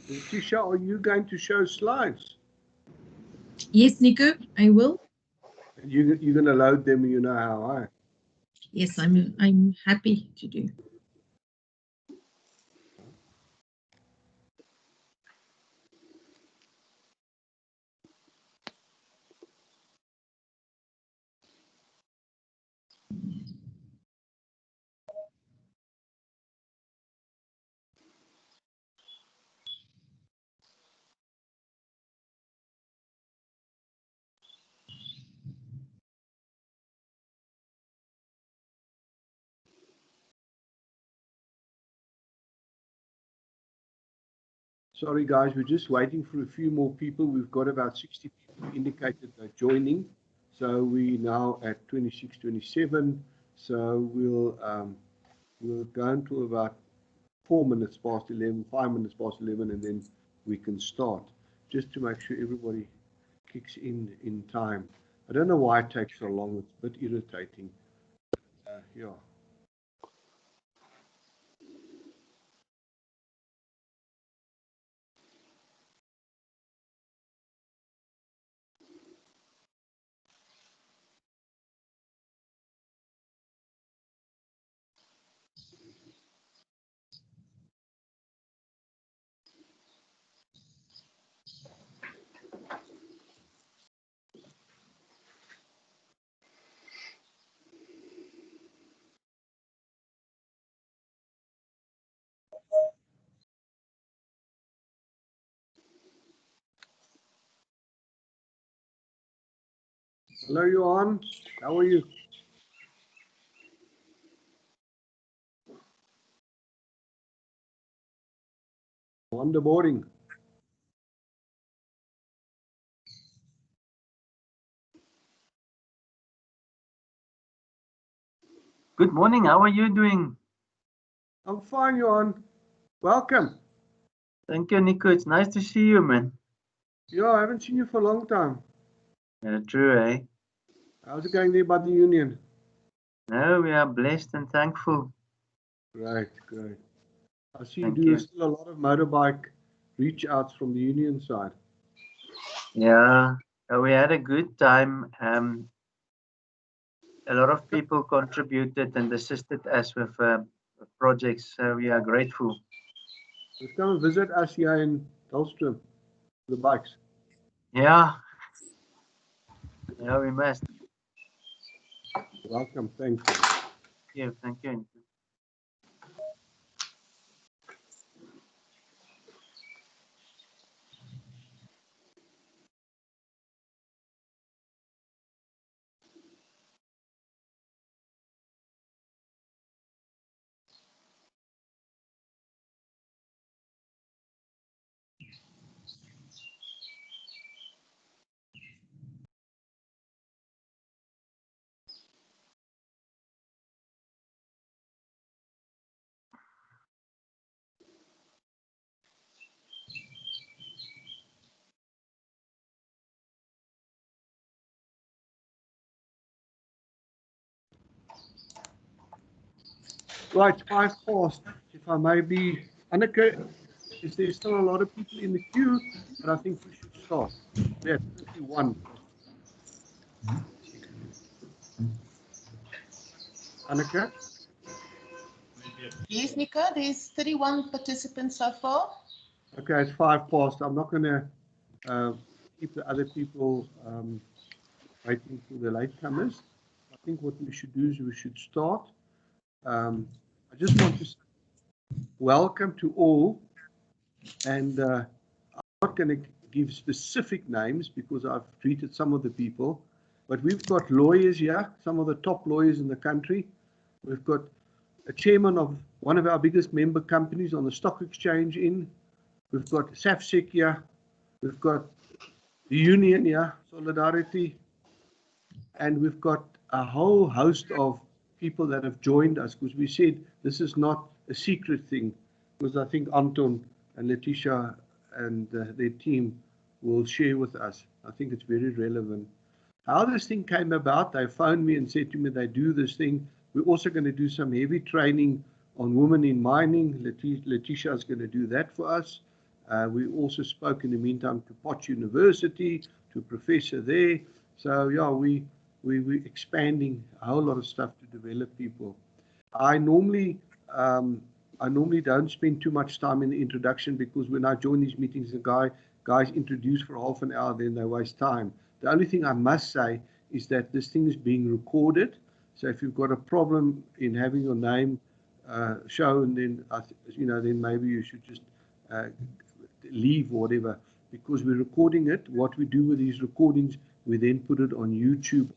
Letitia, are you going to show slides? Yes, Nico, I will. You're going to load them, you know how, eh? Yes, I'm happy to do. Sorry, guys, we're just waiting for a few more people. We've got about 60 people indicated they're joining. So we're now at 26, 27. So we'll go until about 4 minutes past 11, 5 minutes past 11, and then we can start, just to make sure everybody kicks in time. I don't know why it takes so long. It's a bit irritating. Yeah. Hello, Johan. How are you? On the boarding. Good morning. How are you doing? I'm fine, Johan. Welcome. Thank you, Nico. It's nice to see you, man. Yeah, I haven't seen you for a long time. Yeah, true, eh? How's it going there by the union? No, we are blessed and thankful. Great, great. I see Thank you do you. still a lot of motorbike reach outs from the union side. Yeah, we had a good time. A lot of people contributed and assisted us with projects, so we are grateful. Just come and visit us here in Dalstrom, the bikes. Yeah, yeah, we must. Welcome, thank you. Yeah, thank you. Right, 5 past. If I may be, Anneke, is there still a lot of people in the queue? But I think we should start. Yeah, 31. Anneke? Yes, Nico, there's 31 participants so far. Okay, it's 5 past. I'm not going to keep the other people waiting for the latecomers. I think what we should do is we should start. I just want to say welcome to all, and I'm not going to give specific names because I've treated some of the people, but we've got lawyers here, some of the top lawyers in the country. We've got a chairman of one of our biggest member companies on the stock exchange in. We've got SAFSEC here. We've got the union here, Solidarity. And we've got a whole host of people that have joined us because we said this is not a secret thing, because I think Anton and Letitia and their team will share with us. I think it's very relevant. How this thing came about, they phoned me and said to me they do this thing. We're also going to do some heavy training on women in mining. Letitia is going to do that for us. We also spoke in the meantime to Potch University, to a professor there. So yeah, we're expanding a whole lot of stuff to develop people. I normally don't spend too much time in the introduction, because when I join these meetings, the guys introduce for half an hour, then they waste time. The only thing I must say is that this thing is being recorded. So if you've got a problem in having your name shown, then then maybe you should just leave or whatever, because we're recording it. What we do with these recordings, we then put it on YouTube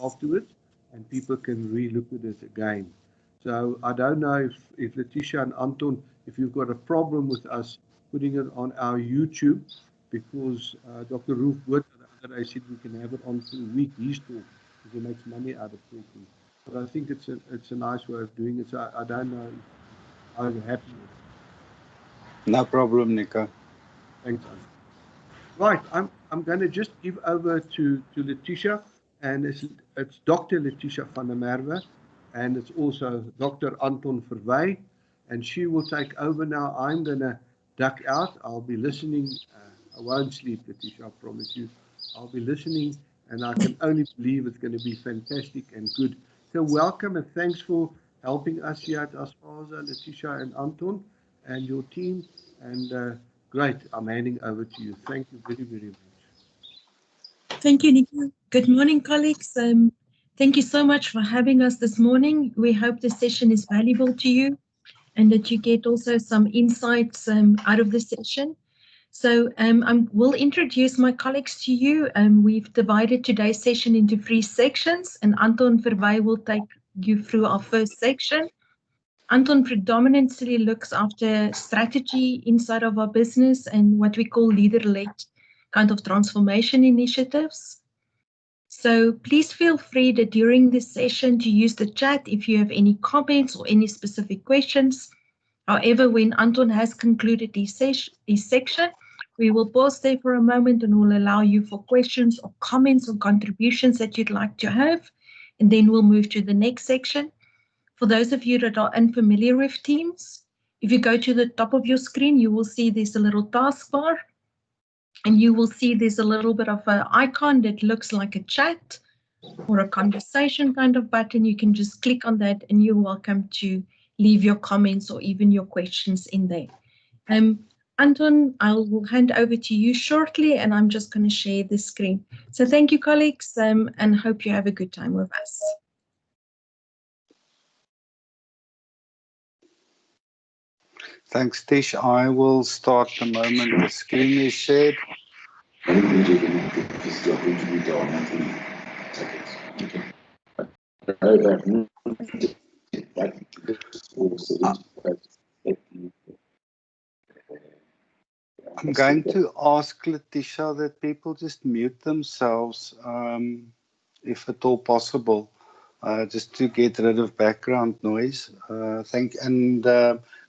afterwards, and people can re-look at it again. So I don't know if Letitia and Anton, if you've got a problem with us putting it on our YouTube, because Dr. Roof Wood the other day said we can have it on for a week, his talk, because he makes money out of talking. But I think it's a nice way of doing it. So I don't know how you're happy with it. No problem, Nico. Thanks, Anton. Right, I'm going to just give over to Letitia, and it's Dr. Letitia van der Merwe, and it's also Dr. Anton Verwy, and she will take over now. I'm going to duck out. I'll be listening. I won't sleep, Letitia, I promise you. I'll be listening, and I can only believe it's going to be fantastic and good. So welcome, and thanks for helping us here at Aspaza, Letitia and Anton, and your team, and great. I'm handing over to you. Thank you very, very much. Thank you, Nico. Good morning, colleagues. Thank you so much for having us this morning. We hope the session is valuable to you and that you get also some insights out of the session. So I will introduce my colleagues to you. We've divided today's session into 3 sections, and Anton Verwy will take you through our first section. Anton predominantly looks after strategy inside of our business and what we call leader-led kind of transformation initiatives. So please feel free that during this session to use the chat if you have any comments or any specific questions. However, when Anton has concluded his section, we will pause there for a moment and we'll allow you for questions or comments or contributions that you'd like to have, and then we'll move to the next section. For those of you that are unfamiliar with Teams, if you go to the top of your screen, you will see there's a little taskbar, and you will see there's a little bit of an icon that looks like a chat or a conversation kind of button. You can just click on that, and you're welcome to leave your comments or even your questions in there. Anton, I will hand over to you shortly, and I'm just going to share the screen. So thank you, colleagues, and hope you have a good time with us. Thanks, Tish. I will start the moment the screen is shared. I'm going to ask Letitia that people just mute themselves, if at all possible, just to get rid of background noise.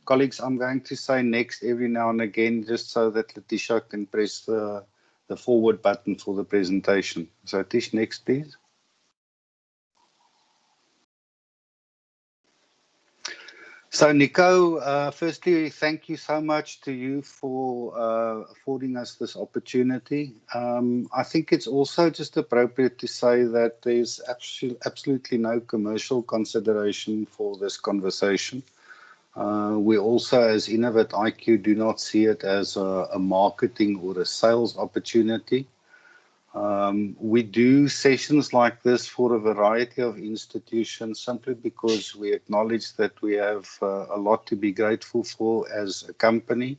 Colleagues, I'm going to say next every now and again, just so that Letitia can press the forward button for the presentation. So Tish, next please. So Nico, firstly, thank you so much to you for affording us this opportunity. I think it's also just appropriate to say that there's absolutely no commercial consideration for this conversation. We also, as Innovate IQ, do not see it as a marketing or a sales opportunity. We do sessions like this for a variety of institutions simply because we acknowledge that we have a lot to be grateful for as a company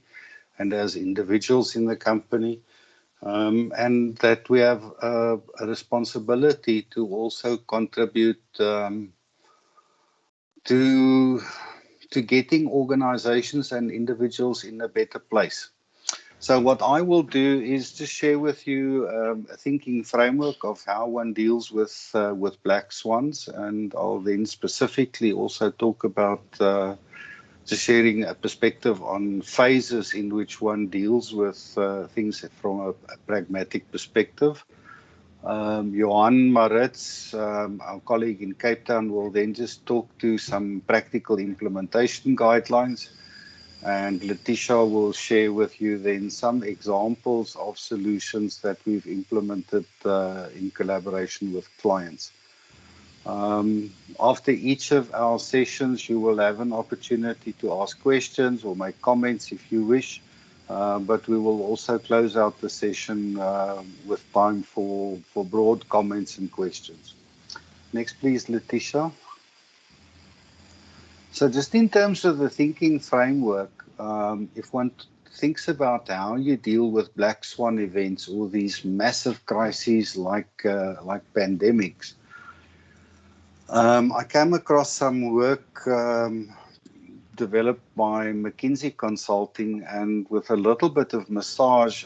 and as individuals in the company, and that we have a responsibility to also contribute to getting organizations and individuals in a better place. So what I will do is just share with you a thinking framework of how one deals with black swans, and I'll then specifically also talk about just sharing a perspective on phases in which one deals with things from a pragmatic perspective. Johan Maritz, our colleague in Cape Town, will then just talk to some practical implementation guidelines. And Letitia will share with you then some examples of solutions that we've implemented in collaboration with clients. After each of our sessions, you will have an opportunity to ask questions or make comments if you wish, but we will also close out the session with time for broad comments and questions. Next, please, Letitia. So just in terms of the thinking framework, if one thinks about how you deal with black swan events or these massive crises like pandemics, I came across some work developed by McKinsey Consulting, and with a little bit of massage,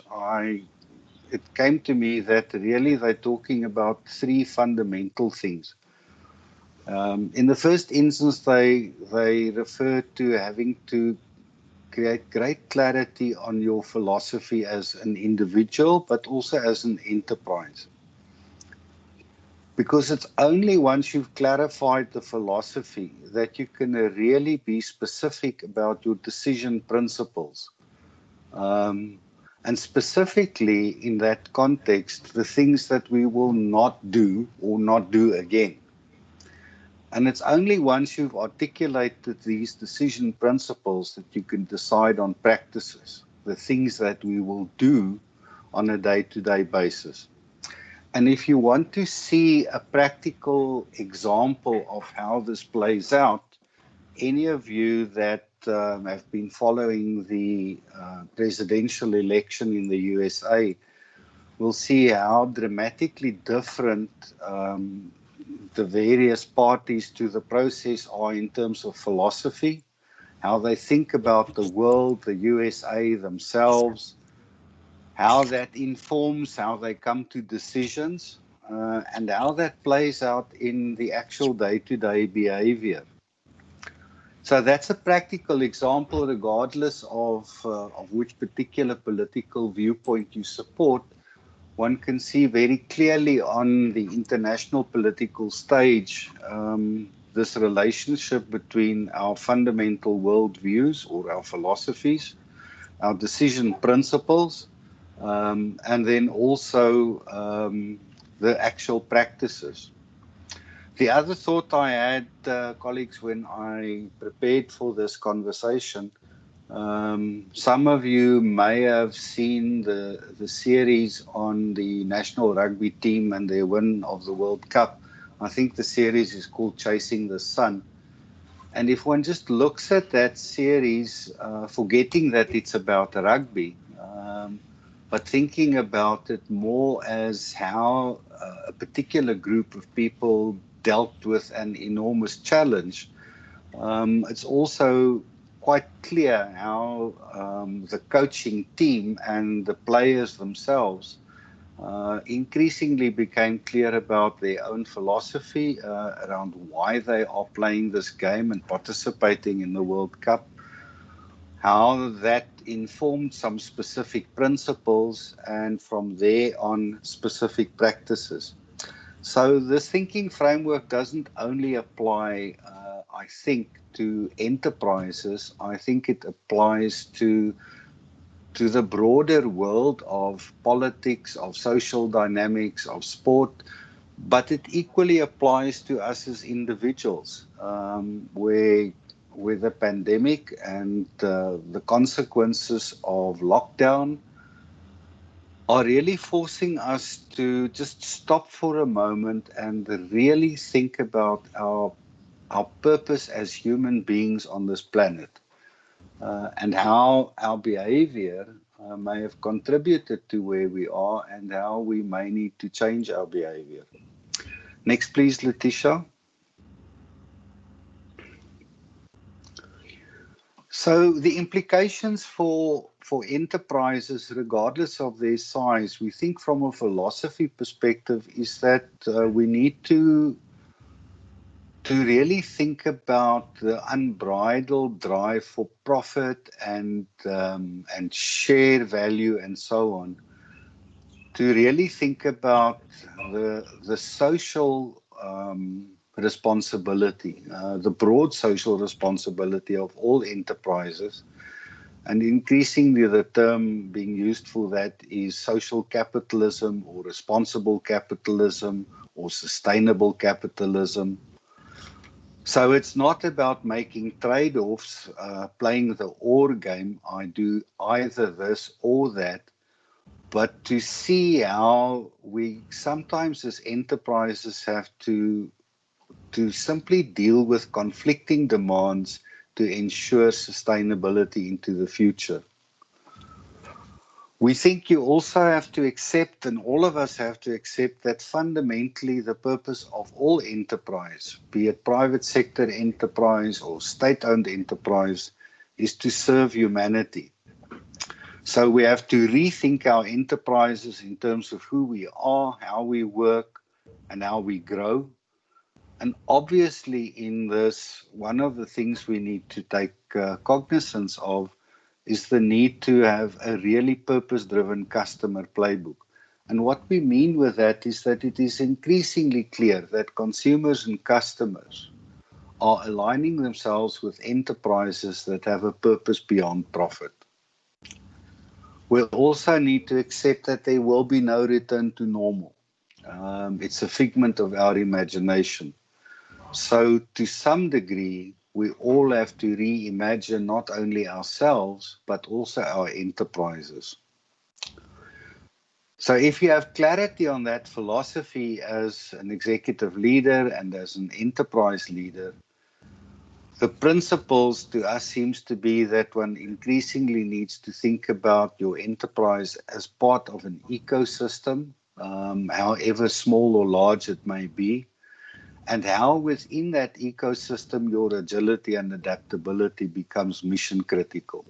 it came to me that really they're talking about three fundamental things. In the first instance, they refer to having to create great clarity on your philosophy as an individual, but also as an enterprise. Because it's only once you've clarified the philosophy that you can really be specific about your decision principles. And specifically in that context, the things that we will not do or not do again. And it's only once you've articulated these decision principles that you can decide on practices, the things that we will do on a day-to-day basis. And if you want to see a practical example of how this plays out, any of you that have been following the presidential election in the USA will see how dramatically different the various parties to the process are in terms of philosophy, how they think about the world, the USA themselves, how that informs how they come to decisions, and how that plays out in the actual day-to-day behavior. So that's a practical example, regardless of which particular political viewpoint you support. One can see very clearly on the international political stage this relationship between our fundamental worldviews or our philosophies, our decision principles, and then also the actual practices. The other thought I had, colleagues, when I prepared for this conversation, some of you may have seen the series on the national rugby team and their win of the World Cup. I think the series is called Chasing the Sun. And if one just looks at that series, forgetting that it's about rugby, but thinking about it more as how a particular group of people dealt with an enormous challenge, it's also quite clear how the coaching team and the players themselves increasingly became clear about their own philosophy around why they are playing this game and participating in the World Cup, how that informed some specific principles, and from there on specific practices. So this thinking framework doesn't only apply, I think, to enterprises. I think it applies to the broader world of politics, of social dynamics, of sport, but it equally applies to us as individuals, where the pandemic and the consequences of lockdown are really forcing us to just stop for a moment and really think about our purpose as human beings on this planet, and how our behavior may have contributed to where we are and how we may need to change our behavior. Next, please, Letitia. So the implications for enterprises, regardless of their size, we think from a philosophy perspective, is that we need to really think about the unbridled drive for profit and share value and so on. To really think about the social responsibility, the broad social responsibility of all enterprises, And increasingly the term being used for that is social capitalism or responsible capitalism or sustainable capitalism. So it's not about making trade-offs, playing the or game, I do either this or that, but to see how we sometimes as enterprises have to simply deal with conflicting demands to ensure sustainability into the future. We think you also have to accept, and all of us have to accept, that fundamentally the purpose of all enterprise, be it private sector enterprise or state-owned enterprise, is to serve humanity. So we have to rethink our enterprises in terms of who we are, how we work, and how we grow. And obviously in this, one of the things we need to take cognizance of is the need to have a really purpose-driven customer playbook. And what we mean with that is that it is increasingly clear that consumers and customers are aligning themselves with enterprises that have a purpose beyond profit. We also need to accept that there will be no return to normal. It's a figment of our imagination. So to some degree, we all have to reimagine not only ourselves, but also our enterprises. So if you have clarity on that philosophy as an executive leader and as an enterprise leader, the principles to us seems to be that one increasingly needs to think about your enterprise as part of an ecosystem, however small or large it may be, and how within that ecosystem your agility and adaptability becomes mission critical.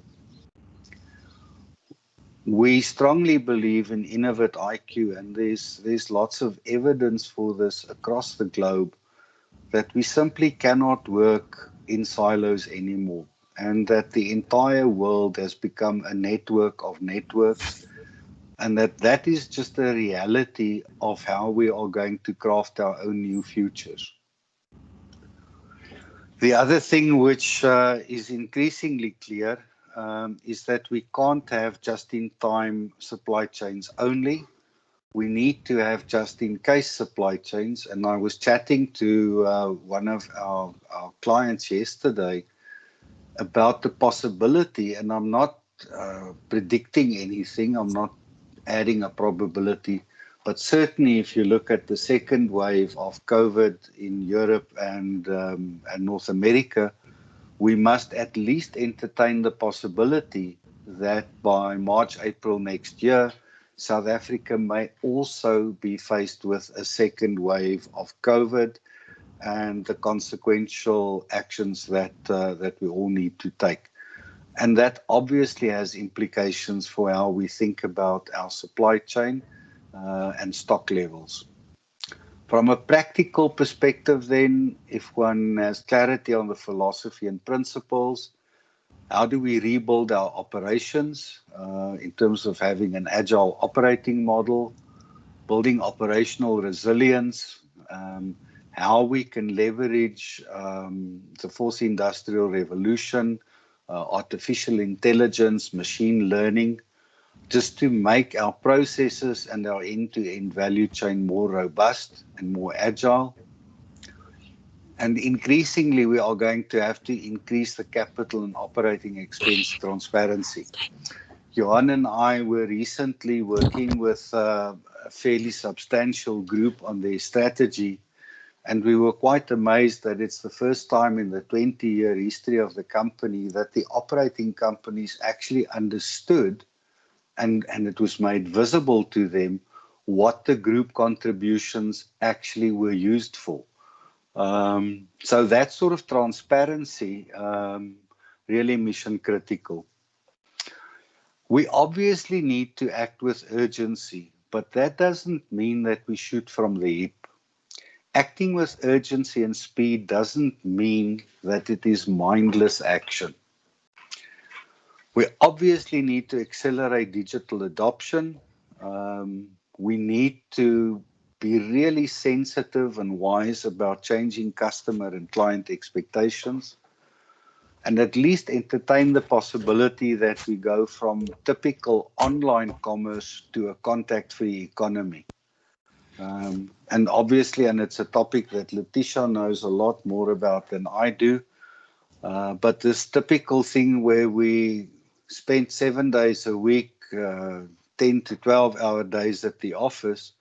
We strongly believe in Innovate IQ, and there's lots of evidence for this across the globe, that we simply cannot work in silos anymore, and that the entire world has become a network of networks, and that is just a reality of how we are going to craft our own new futures. The other thing which is increasingly clear is that we can't have just-in-time supply chains only. We need to have just-in-case supply chains. And I was chatting to one of our clients yesterday about the possibility, and I'm not predicting anything, I'm not adding a probability, but certainly if you look at the second wave of COVID in Europe and North America, we must at least entertain the possibility that by March, April next year, South Africa may also be faced with a second wave of COVID and the consequential actions that we all need to take. And that obviously has implications for how we think about our supply chain and stock levels. From a practical perspective then, if one has clarity on the philosophy and principles, how do we rebuild our operations in terms of having an agile operating model, building operational resilience, how we can leverage the fourth industrial revolution, artificial intelligence, machine learning, just to make our processes and our end-to-end value chain more robust and more agile. And increasingly, we are going to have to increase the capital and operating expense transparency. Johan and I were recently working with a fairly substantial group on their strategy, and we were quite amazed that it's the first time in the 20-year history of the company that the operating companies actually understood, and it was made visible to them, what the group contributions actually were used for. So that sort of transparency, really mission critical. We obviously need to act with urgency, but that doesn't mean that we shoot from the hip. Acting with urgency and speed doesn't mean that it is mindless action. We obviously need to accelerate digital adoption. We need to be really sensitive and wise about changing customer and client expectations. and at least entertain the possibility that we go from typical online commerce to a contact-free economy. And obviously, and it's a topic that Letitia knows a lot more about than I do, but this typical thing where we spend 7 days a week, 10 to 12-hour days at the office,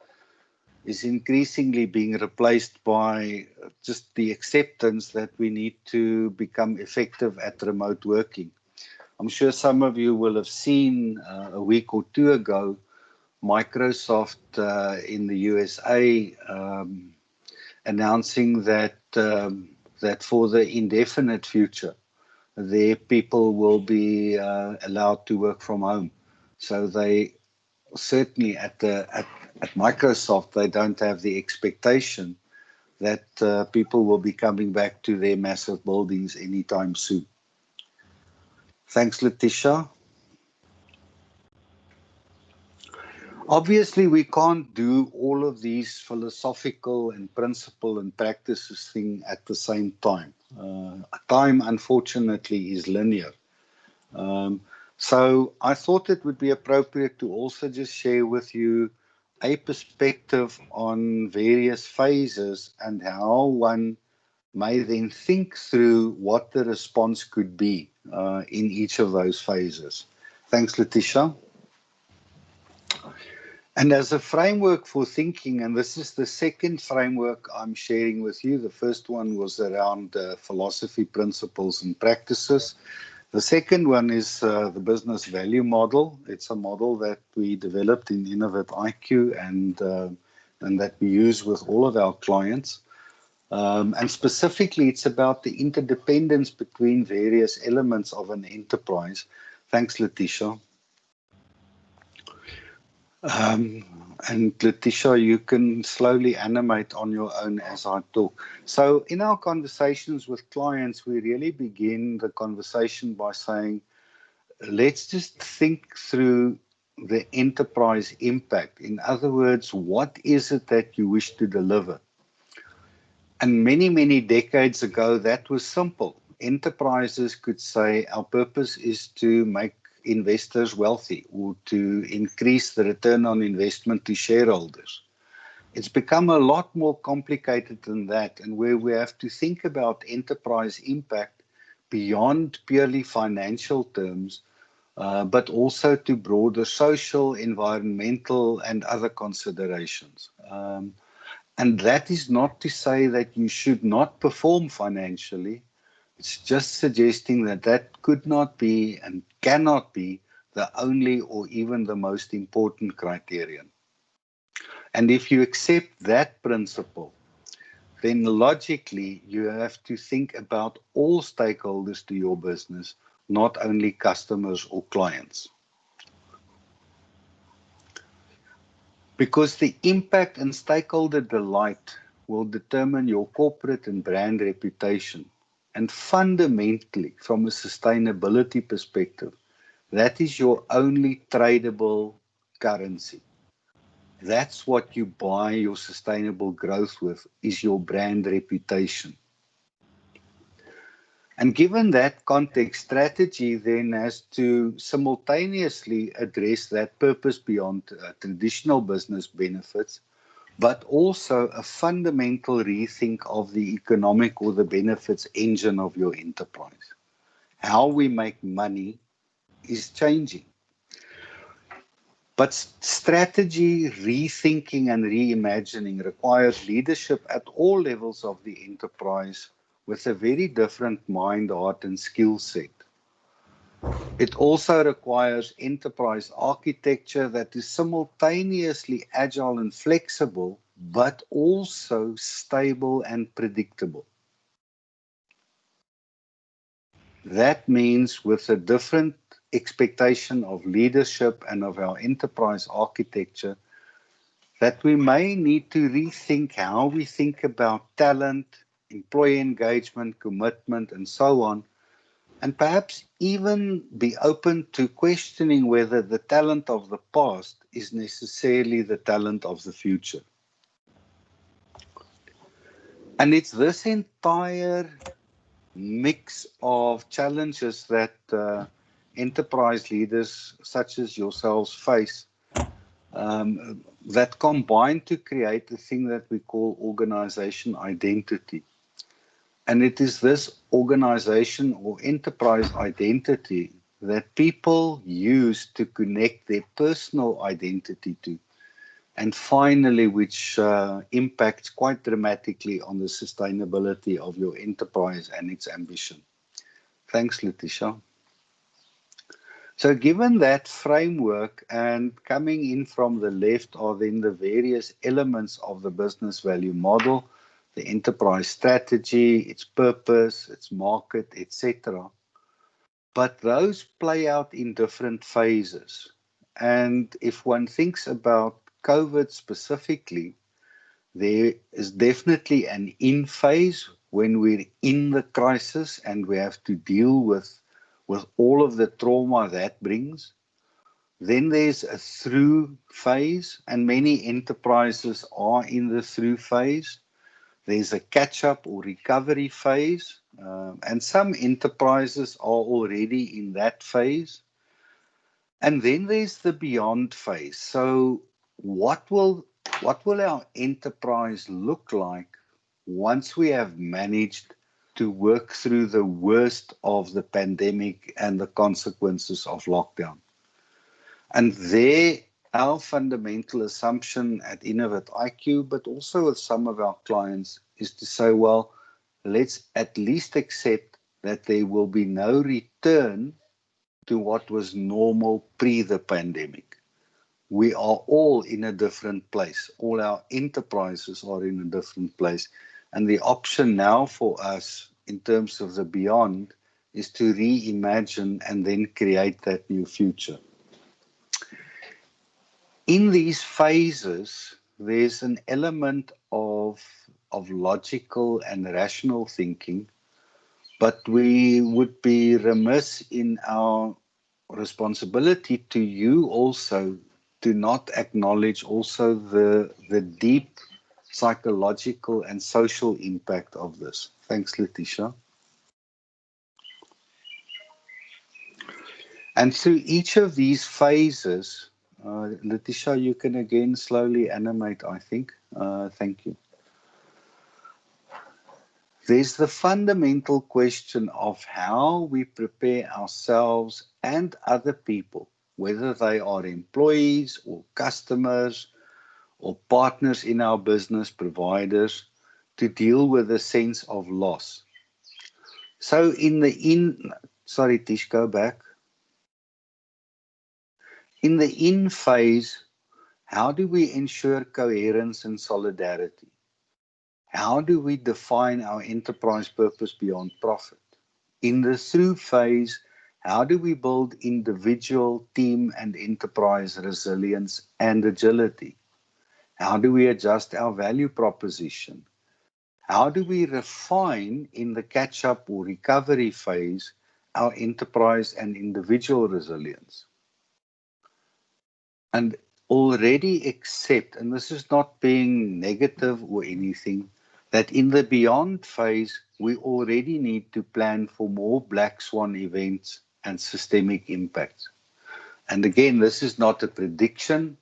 is increasingly being replaced by just the acceptance that we need to become effective at remote working. I'm sure some of you will have seen a week or two ago, Microsoft in the USA announcing that that for the indefinite future, their people will be allowed to work from home. So they certainly at Microsoft, they don't have the expectation that people will be coming back to their massive buildings anytime soon. Thanks, Letitia. Obviously, we can't do all of these philosophical and principle and practices thing at the same time. Time, unfortunately, is linear. So I thought it would be appropriate to also just share with you a perspective on various phases and how one may then think through what the response could be in each of those phases. Thanks, Letitia. And as a framework for thinking, and this is the second framework I'm sharing with you, the first one was around philosophy, principles, and practices. The second one is the business value model. It's a model that we developed in Innovate IQ and that we use with all of our clients. And specifically, it's about the interdependence between various elements of an enterprise. Thanks, Letitia. And Letitia, you can slowly animate on your own as I talk. So in our conversations with clients, we really begin the conversation by saying, let's just think through the enterprise impact. In other words, what is it that you wish to deliver? And many, many decades ago, that was simple. Enterprises could say, our purpose is to make investors wealthy or to increase the return on investment to shareholders. It's become a lot more complicated than that, and where we have to think about enterprise impact beyond purely financial terms, but also to broader social, environmental, and other considerations. And that is not to say that you should not perform financially. It's just suggesting that that could not be and cannot be the only or even the most important criterion. And if you accept that principle, then logically you have to think about all stakeholders to your business, not only customers or clients. Because the impact and stakeholder delight will determine your corporate and brand reputation. And fundamentally, from a sustainability perspective, that is your only tradable currency. That's what you buy your sustainable growth with, is your brand reputation. And given that context, strategy then has to simultaneously address that purpose beyond traditional business benefits, but also a fundamental rethink of the economic or the benefits engine of your enterprise. How we make money is changing. But strategy, rethinking and reimagining requires leadership at all levels of the enterprise with a very different mind, heart and skill set. It also requires enterprise architecture that is simultaneously agile and flexible, but also stable and predictable. That means with a different expectation of leadership and of our enterprise architecture, that we may need to rethink how we think about talent, employee engagement, commitment, and so on, and perhaps even be open to questioning whether the talent of the past is necessarily the talent of the future. And it's this entire mix of challenges that enterprise leaders such as yourselves face that combine to create a thing that we call organization identity. And it is this organization or enterprise identity that people use to connect their personal identity to. And finally, which impacts quite dramatically on the sustainability of your enterprise and its ambition. Thanks, Letitia. So given that framework and coming in from the left are then the various elements of the business value model, the enterprise strategy, its purpose, its market, etc. But those play out in different phases. And if one thinks about COVID specifically, there is definitely an in phase when we're in the crisis and we have to deal with all of the trauma that brings. Then there's a through phase, and many enterprises are in the through phase. There's a catch-up or recovery phase, and some enterprises are already in that phase. And then there's the beyond phase. So what will our enterprise look like once we have managed to work through the worst of the pandemic and the consequences of lockdown? And there, our fundamental assumption at Innovate IQ, but also with some of our clients, is to say, well, let's at least accept that there will be no return to what was normal pre the pandemic. We are all in a different place. All our enterprises are in a different place. And the option now for us in terms of the beyond is to reimagine and then create that new future. In these phases, there's an element of logical and rational thinking, but we would be remiss in our responsibility to you also to not acknowledge also the deep psychological and social impact of this. Thanks, Letitia. And through each of these phases, Letitia, you can again slowly animate, I think. Thank you. There's the fundamental question of how we prepare ourselves and other people, whether they are employees or customers or partners in our business, providers, to deal with a sense of loss. So sorry, Tish, go back. In the in phase, how do we ensure coherence and solidarity? How do we define our enterprise purpose beyond profit? In the through phase, how do we build individual, team, and enterprise resilience and agility? How do we adjust our value proposition? How do we refine in the catch-up or recovery phase our enterprise and individual resilience? And already accept, and this is not being negative or anything, that in the beyond phase, we already need to plan for more black swan events and systemic impacts. And again, this is not a prediction.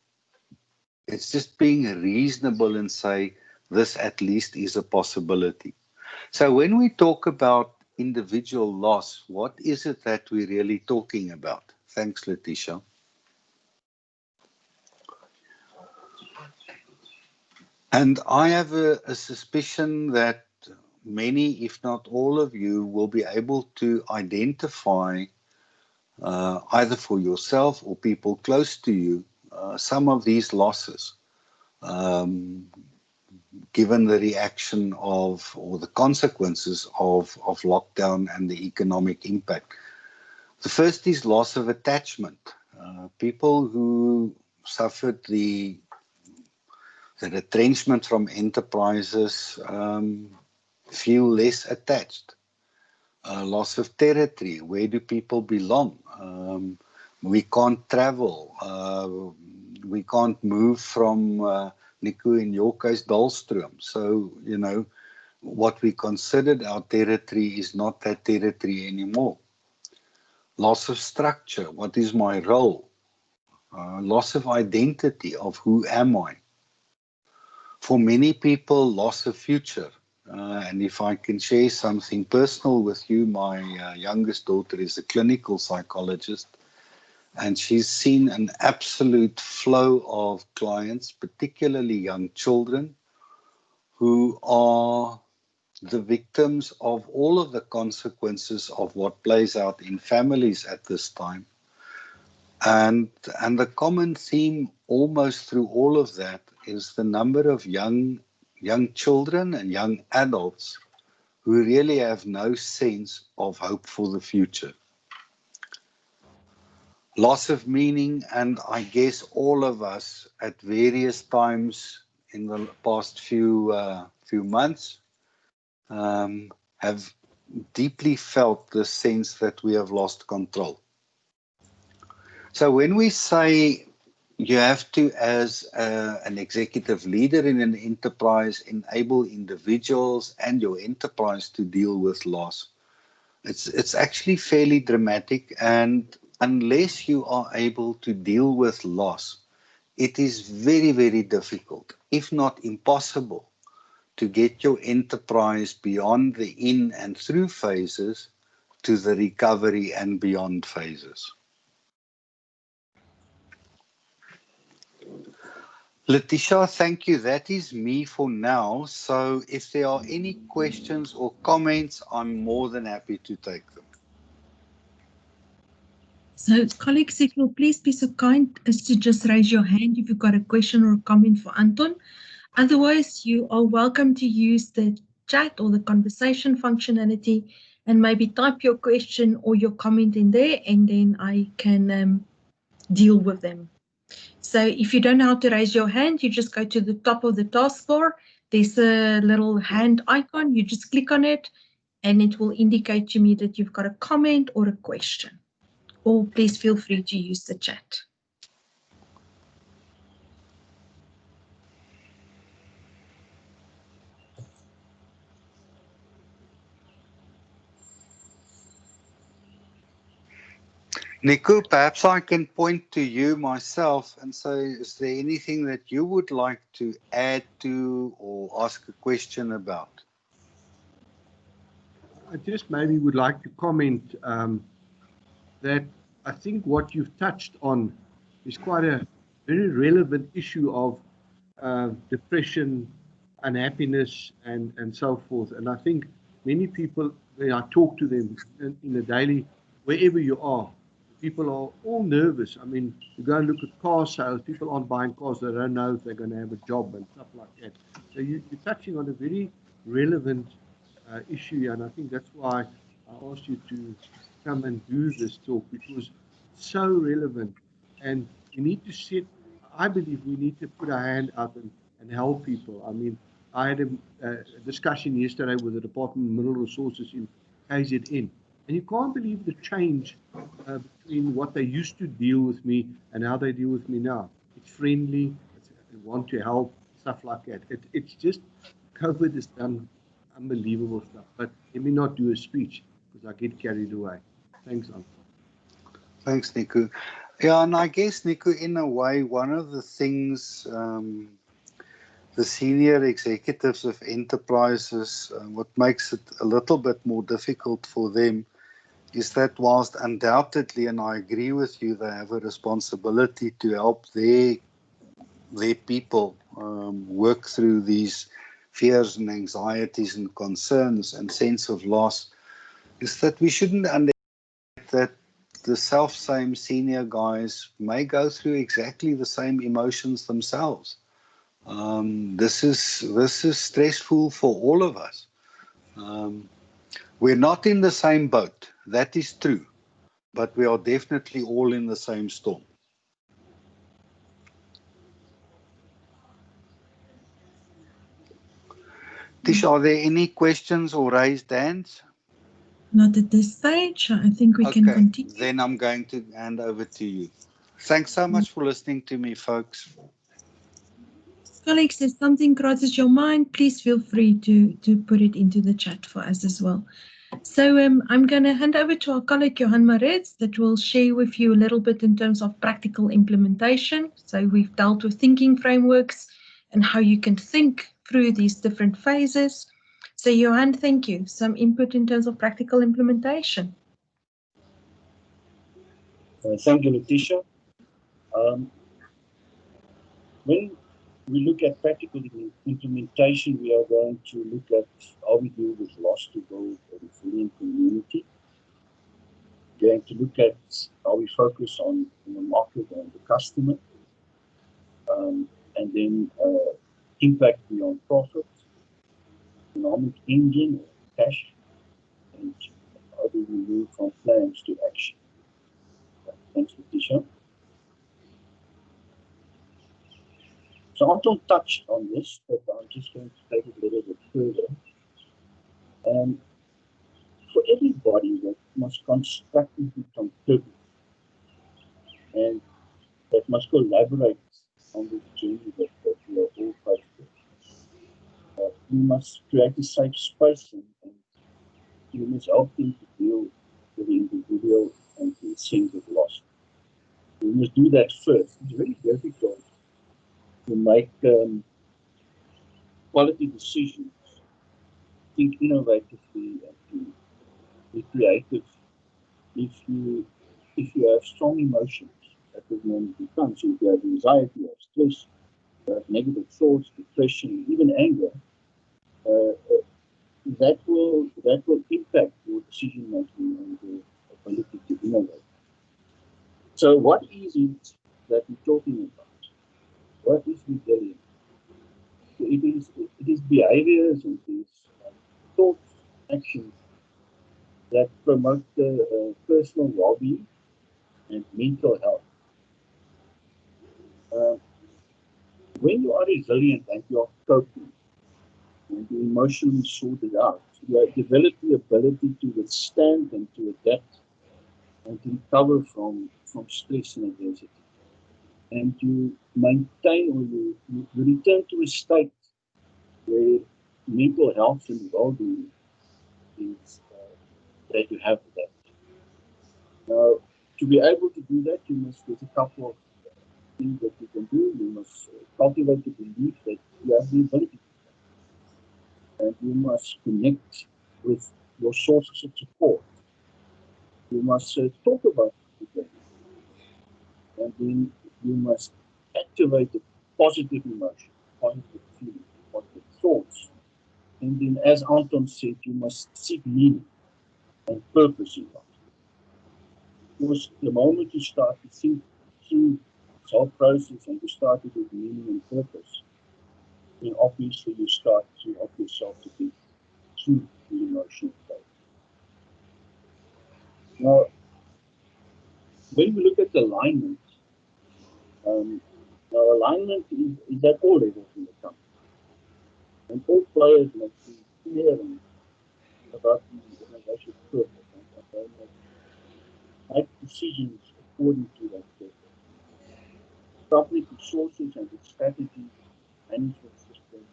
It's just being reasonable and say this at least is a possibility. So when we talk about individual loss, what is it that we're really talking about? Thanks, Letitia. And I have a suspicion that many, if not all of you, will be able to identify either for yourself or people close to you some of these losses, given the reaction of or the consequences of lockdown and the economic impact. The first is loss of attachment. People who suffered the retrenchment from enterprises feel less attached. Loss of territory. Where do people belong? We can't travel. We can't move from Nico, in your case, Dahlstrom. So, what we considered our territory is not that territory anymore. Loss of structure. What is my role? Loss of identity of who am I? For many people, loss of future. And if I can share something personal with you, my youngest daughter is a clinical psychologist, and she's seen an absolute flow of clients, particularly young children, who are the victims of all of the consequences of what plays out in families at this time. And the common theme almost through all of that is the number of young children and young adults who really have no sense of hope for the future. Loss of meaning, and I guess all of us at various times in the past few months have deeply felt the sense that we have lost control. So when we say you have to, as an executive leader in an enterprise, enable individuals and your enterprise to deal with loss, it's actually fairly dramatic. And unless you are able to deal with loss, it is very, very difficult, if not impossible, to get your enterprise beyond the in and through phases to the recovery and beyond phases. Letitia, thank you. That is me for now. So if there are any questions or comments, I'm more than happy to take them. So, colleagues, if you'll please be so kind as to just raise your hand if you've got a question or a comment for Anton. Otherwise, you are welcome to use the chat or the conversation functionality and maybe type your question or your comment in there, and then I can deal with them. So if you don't know how to raise your hand, you just go to the top of the taskbar. There's a little hand icon. You just click on it, and it will indicate to me that you've got a comment or a question. Or please feel free to use the chat. Nico, perhaps I can point to you myself and say, is there anything that you would like to add to or ask a question about? I just maybe would like to comment that I think what you've touched on is quite a very relevant issue of depression, unhappiness, and so forth. And I think many people, when I talk to them in the daily, wherever you are, people are all nervous. I mean, you go and look at car sales, people aren't buying cars, they don't know if they're going to have a job and stuff like that. So you're touching on a very relevant issue, and I think that's why I asked you to come and do this talk, because it's so relevant. And we need to set, I believe we need to put our hand out and help people. I mean, I had a discussion yesterday with the Department of Mineral Resources in KZN, and you can't believe the change between what they used to deal with me and how they deal with me now. It's friendly, they want to help, stuff like that. It's just, COVID has done unbelievable stuff. But let me not do a speech because I get carried away. Thanks, Anton. Thanks, Nico. Yeah, and I guess, Nico, in a way, one of the things the senior executives of enterprises, what makes it a little bit more difficult for them is that whilst undoubtedly, and I agree with you, they have a responsibility to help their people work through these fears and anxieties and concerns and sense of loss, is that we shouldn't underestimate that the self-same senior guys may go through exactly the same emotions themselves. This is stressful for all of us. We're not in the same boat, that is true, but we are definitely all in the same storm. Tish, are there any questions or raised hands? Not at this stage. I think we can continue. Then I'm going to hand over to you. Thanks so much for listening to me, folks. colleagues, if something crosses your mind, please feel free to put it into the chat for us as well. So I'm going to hand over to our colleague Johan Maritz that will share with you a little bit in terms of practical implementation. So we've dealt with thinking frameworks and how you can think through these different phases. So Johan, thank you. Some input in terms of practical implementation. Thank you, Letitia. When we look at practical implementation, we are going to look at how we deal with loss to build a resilient community. We're going to look at how we focus on the market and the customer, and then impact beyond profit, economic engine, cash, and how do we move from plans to action. Thanks, Letitia. So Anton touched on this, but I'm just going to take it a little bit further. For everybody that must constructively contribute and that must collaborate on this journey that we are all faced with, we must create a safe space and we must help them to deal with the individual and the sense of loss. We must do that first. It's very difficult to make quality decisions, think innovatively, and to be creative if you have strong emotions at this moment in time. So if you have anxiety, you have stress, you have negative thoughts, depression, even anger, that will impact your decision making and your ability to innovate. So what is it that we're talking about? What is resilience? It is behaviors and these thoughts, actions that promote the personal well-being and mental health. When you are resilient and you are coping and you emotionally sorted out, you develop the ability to withstand and to adapt and to recover from stress and adversity. And you maintain or you return to a state where mental health and well-being is that you have that. Now, to be able to do that, there's a couple of things that you can do. You must cultivate the belief that you have the ability to do that. And you must connect with your sources of support. You must talk about it. And then you must activate the positive emotion, positive feeling, positive thoughts. And then, as Anton said, you must seek meaning and purpose in life. Because the moment you start to think through this whole process and you start to get meaning and purpose, then obviously you start to help yourself to think through the emotional state. Now, when we look at alignment, alignment is at all levels in the company. And all players must be clear about the organization's purpose and they must make decisions according to that purpose. Public resources and its strategies, management systems,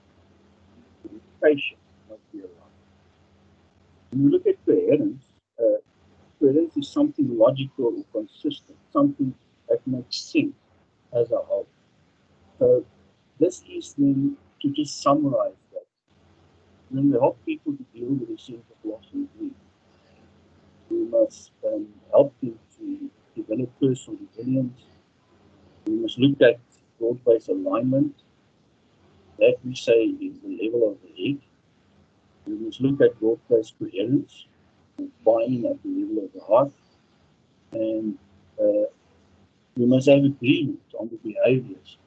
communication must be aligned. When you look at coherence, coherence is something logical or consistent, something that makes sense as a whole. So this is then, to just summarize that, when we help people to deal with a sense of loss and grief, we must help them to develop personal resilience. We must look at broad-based alignment. That we say is the level of the head. We must look at broad-based coherence and buy-in at the level of the heart. And we must have agreement on the behaviors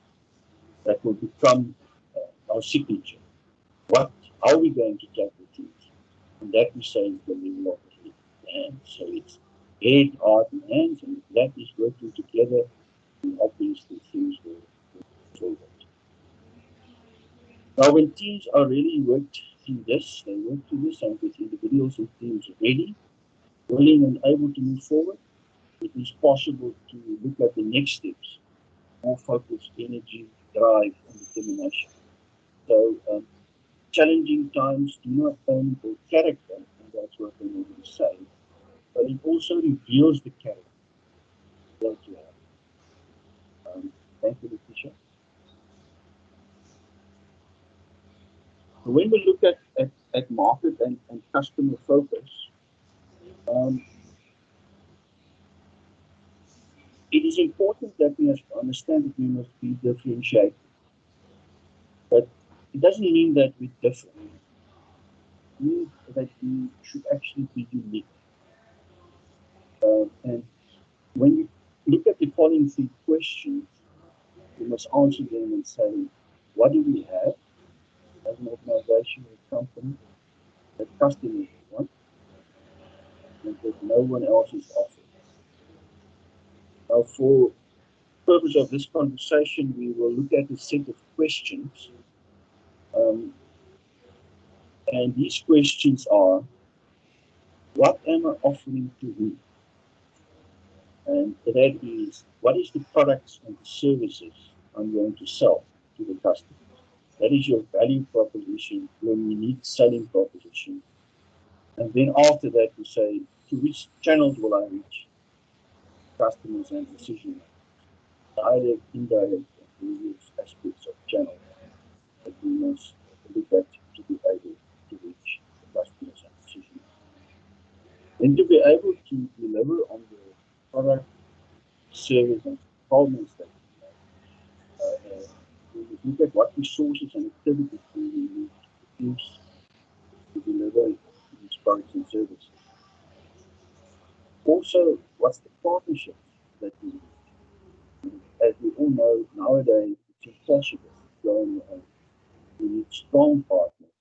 that will become our signature. How are we going to tackle things? And that we say is the level of the head. And so it's head, heart, and hands, and that is working together, and obviously things will forward. Now, when teams are really worked through this, they work through this, and with individuals and teams ready, willing, and able to move forward, it is possible to look at the next steps, more focused energy, drive, and determination. So challenging times do not only build character, and that's what they normally say, but it also reveals the character that you have. Thank you, Letitia. When we look at market and customer focus, it is important that we understand that we must be differentiated. But it doesn't mean that we're different. It means that we should actually be unique. And when you look at the following three questions, we must answer them and say, what do we have as an organization or company that customers want and that no one else is offering? Now, for the purpose of this conversation, we will look at a set of questions. And these questions are, what am I offering to whom? And that is, what is the products and services I'm going to sell to the customer? That is your value proposition, your unique selling proposition. And then after that, we say, to which channels will I reach customers and decision makers? Direct, indirect, and various aspects of channels that we must look at to be able to reach the customers and decision makers. And to be able to deliver on the product, service, and performance that we look at what resources and activities we need to produce to deliver these products and services. Also, what's the partnerships that we need? As we all know, nowadays it's impossible to go on your own. We need strong partners,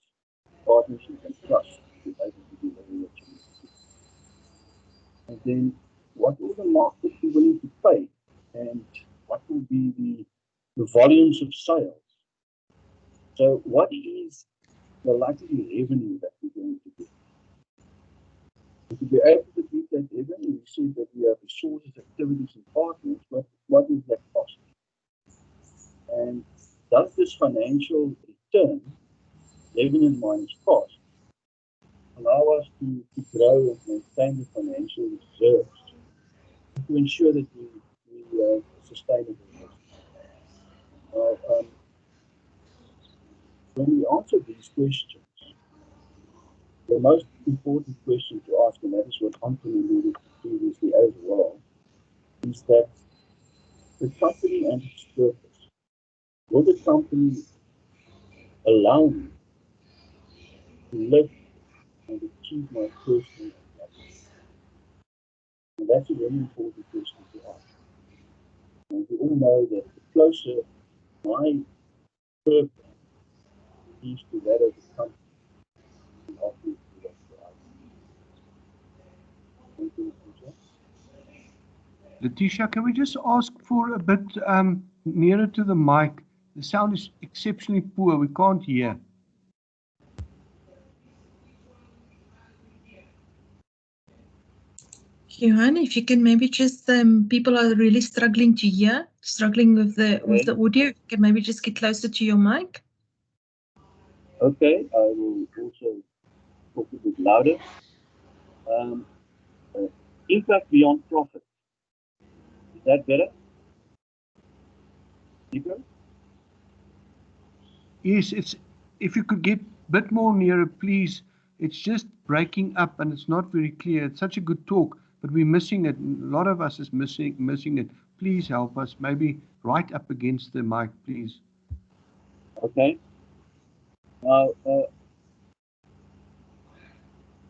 partnership and trust to be able to deliver what you need to do. And then, what will the market be willing to pay? And what will be the volumes of sales? So what is the likely revenue that we're going to get? And to be able to get that revenue, we see that we have resources, activities, and partners, but what is that cost? And does this financial return, revenue minus cost, allow us to grow and maintain the financial reserves to ensure that we are sustainable? When we answer these questions, the most important question to ask, and that is what Anthony alluded to previously as well, is that the company and its purpose. Will the company allow me to live and achieve my personal objectives? And that's a very important question to ask. And we all know that the closer my purpose is to that of the company, the obviously that's the idea. Thank you, Letitia. Letitia, can we just ask for a bit nearer to the mic? The sound is exceptionally poor. We can't hear. Johan, if you can maybe just, people are really struggling to hear, struggling with the audio. You can maybe just get closer to your mic. Okay, I will also talk a bit louder. Impact beyond profit. Is that better? Deeper? Yes, it's, if you could get a bit more nearer, please. It's just breaking up and it's not very clear. It's such a good talk, but we're missing it. A lot of us is missing it. Please help us. Maybe right up against the mic, please. Okay. Now,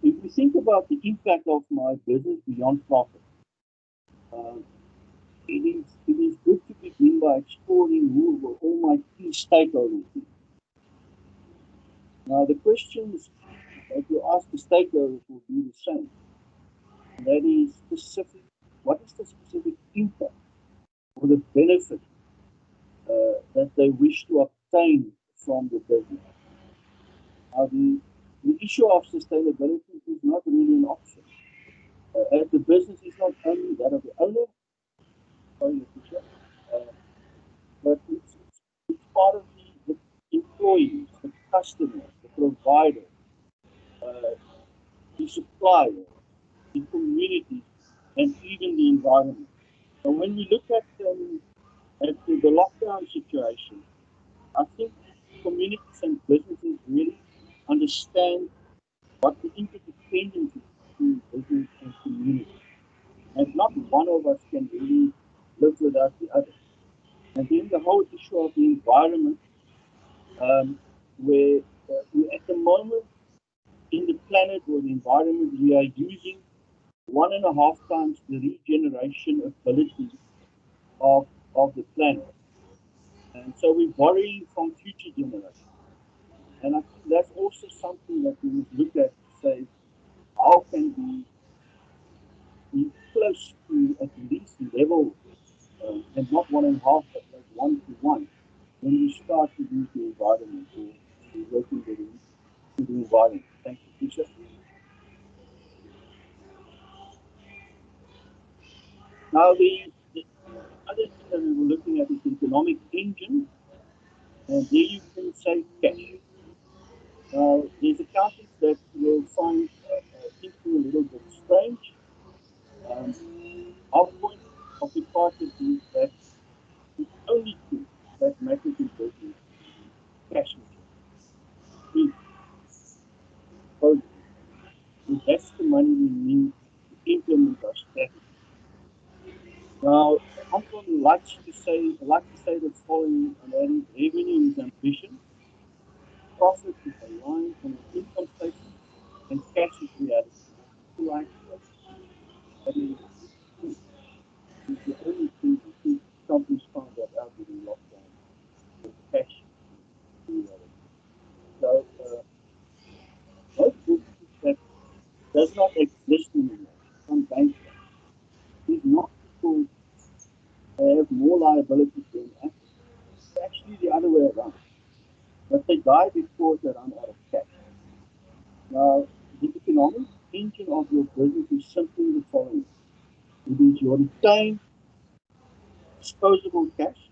if we think about the impact of my business beyond profit, it is good to begin by exploring who will all my key stakeholders be. Now, the questions that you ask the stakeholders will be the same. And that is specific. What is the specific impact or the benefit that they wish to obtain from the business? Now, the issue of sustainability is not really an option. As the business is not only that of the owner, but it's part of the employees customers, the providers, the suppliers, the community, and even the environment. And when we look at the lockdown situation, I think communities and businesses really understand what the interdependence is between business and community. And not one of us can really live without the other. And then the whole issue of the environment, where we at the moment in the planet or the environment, we are using 1.5 times the regeneration ability of the planet. And so we're borrowing from future generations. And I think that's also something that we must look at to say, how can we be close to at least level, and not 1.5, but like 1 to 1, when we start to use the environment or working with the environment. Thank you, teacher. Now, the other thing that we were looking at is the economic engine, and there you can save cash. Now, there's accountants that will find thinking a little bit strange. Our point of departure is that the only thing that matters in business is cash flow. That's the money we need to implement our strategy. Now, Anton likes to say the following, and that is revenue is ambition, profit is a line on an income statement, and cash is reality. Like that is the only thing I think companies found that out during lockdown. The cash is reality. So most businesses that does not exist anymore, some banks is not because they have more liabilities than assets. It's actually the other way around. But they die because they run out of cash. Now, the economic engine of your business is simply the following. It is your retained disposable cash,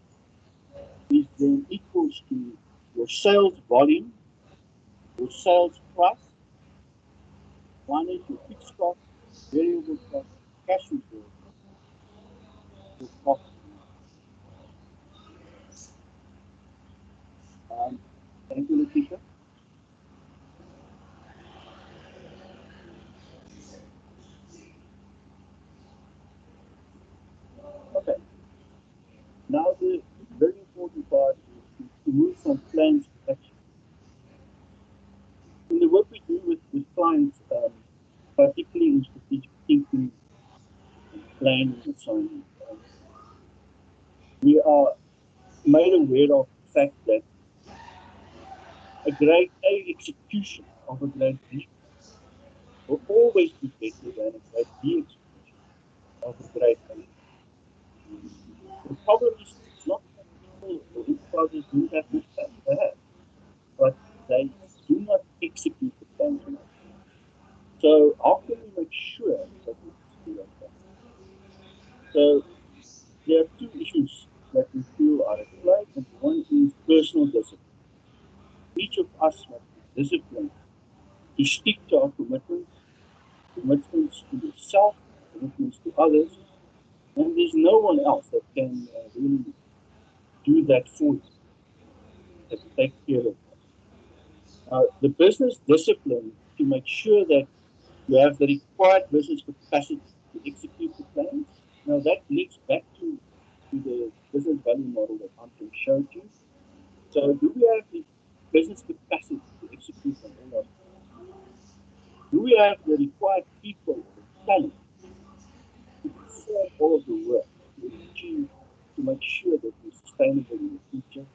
is then equals to your sales volume, your sales price, minus your fixed cost, variable cost, cash reserve, your profit. Thank you, Letitia. Okay. Now the very important part is to move from plans to action. In the work we do with clients, particularly in strategic thinking, planning, and so on, we are made aware of the fact that a grade A execution of a grade B will always be better than a grade B execution of a grade A. The problem is it's not that people or enterprises do have good plans, they have, but they do not execute the plans enough. So how can we make sure that we execute that plan? So there are two issues that we feel are at play, and one is personal discipline. Each of us must be disciplined to stick to our commitments to yourself, commitments to others, and there's no one else that can really do that for you, that take care of that. The business discipline to make sure that you have the required business capacity to execute the plans. Now that links back to the business value model that Anton showed you. So do we have the business capacity to execute on all those plans? Do we have the required people or talent to perform all of the work to achieve, to make sure that we're sustainable in the future?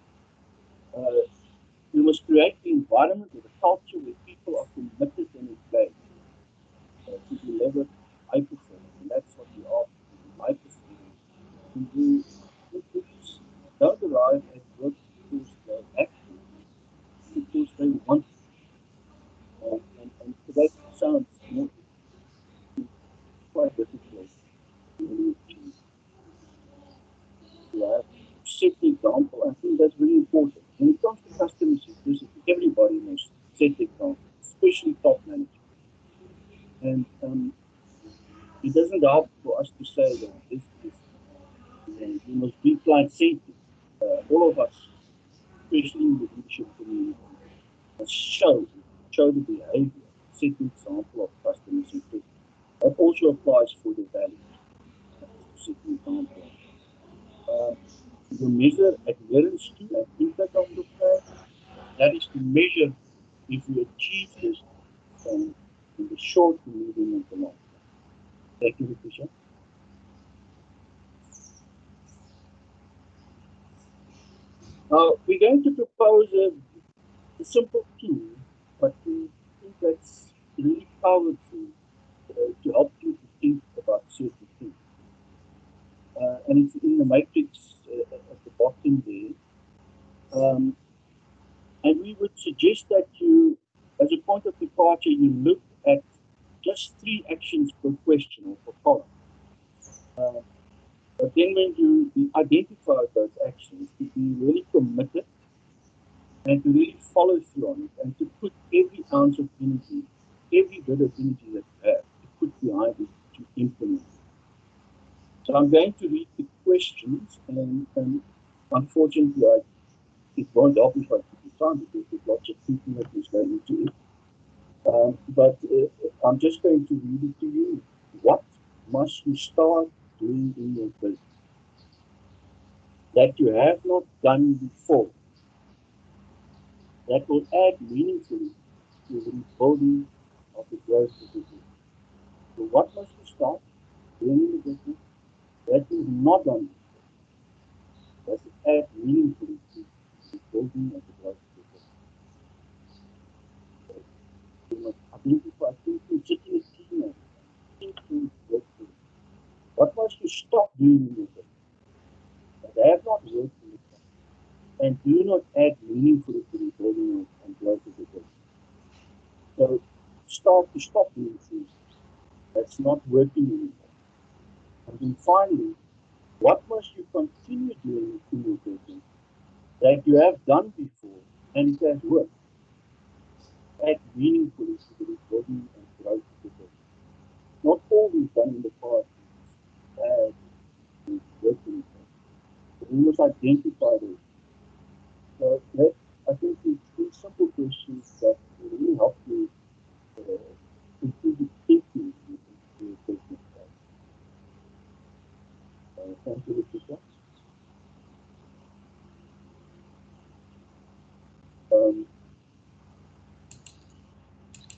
We must create the environment or the culture where people are committed and engaged to deliver high performance, and that's what we are, high performance. And the individuals don't arrive at work because they have to, because they want to. And that sounds more quite difficult to really achieve. To have set the example, I think that's very important. When it comes to customer centricity, everybody must set the example, especially top management. And it doesn't help for us to say that this is, we must be client-centered. All of us, especially in the leadership community, must show the behavior, set the example of customer centricity. That also applies for the values. Set the example. To measure adherence to and impact of the plan, that is to measure if we achieve this in the short, medium, and the long term. Thank you, Patricia. Now, we're going to propose a simple tool, but we think that's really powerful to help you to think about certain things. And it's in the matrix at the bottom there. And we would suggest that you, as a point of departure, you look at just 3 actions per question or per column. But then when you identify those actions, to be really committed and to really follow through on it and to put every ounce of energy, every bit of energy that you have, to put behind it to implement it. So I'm going to read the questions, and unfortunately, it won't help if I keep the time because there's lots of thinking that is going into it. But I'm just going to read it to you. What must you start doing in your business that you have not done before, that will add meaningfully to the rebuilding of the growth of the business? So what must you start doing in the business that you've not done before, that will add meaningfully to the rebuilding of the growth of the business? So you must identify thinking, sitting a team and thinking workfully. What must you stop doing in your business that have not worked in the past and do not add meaningfully to the rebuilding and growth of the business? So stop doing things that's not working anymore. And then finally, what must you continue doing in your business that you have done before and it has worked? Add meaningfully to the rebuilding and growth of the business. Not all we've done in the past is bad, is working. So we must identify those. So I think it's 3 simple questions that will really help you improve the thinking in your business. Thank you, Letitia.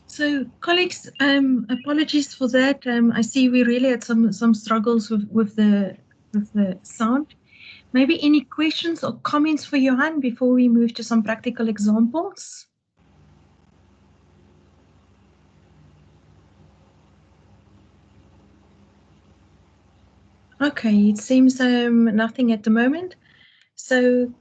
So, colleagues, apologies for that. I see we really had some struggles with the sound. Maybe any questions or comments for Johan before we move to some practical examples? Okay, it seems nothing at the moment. So,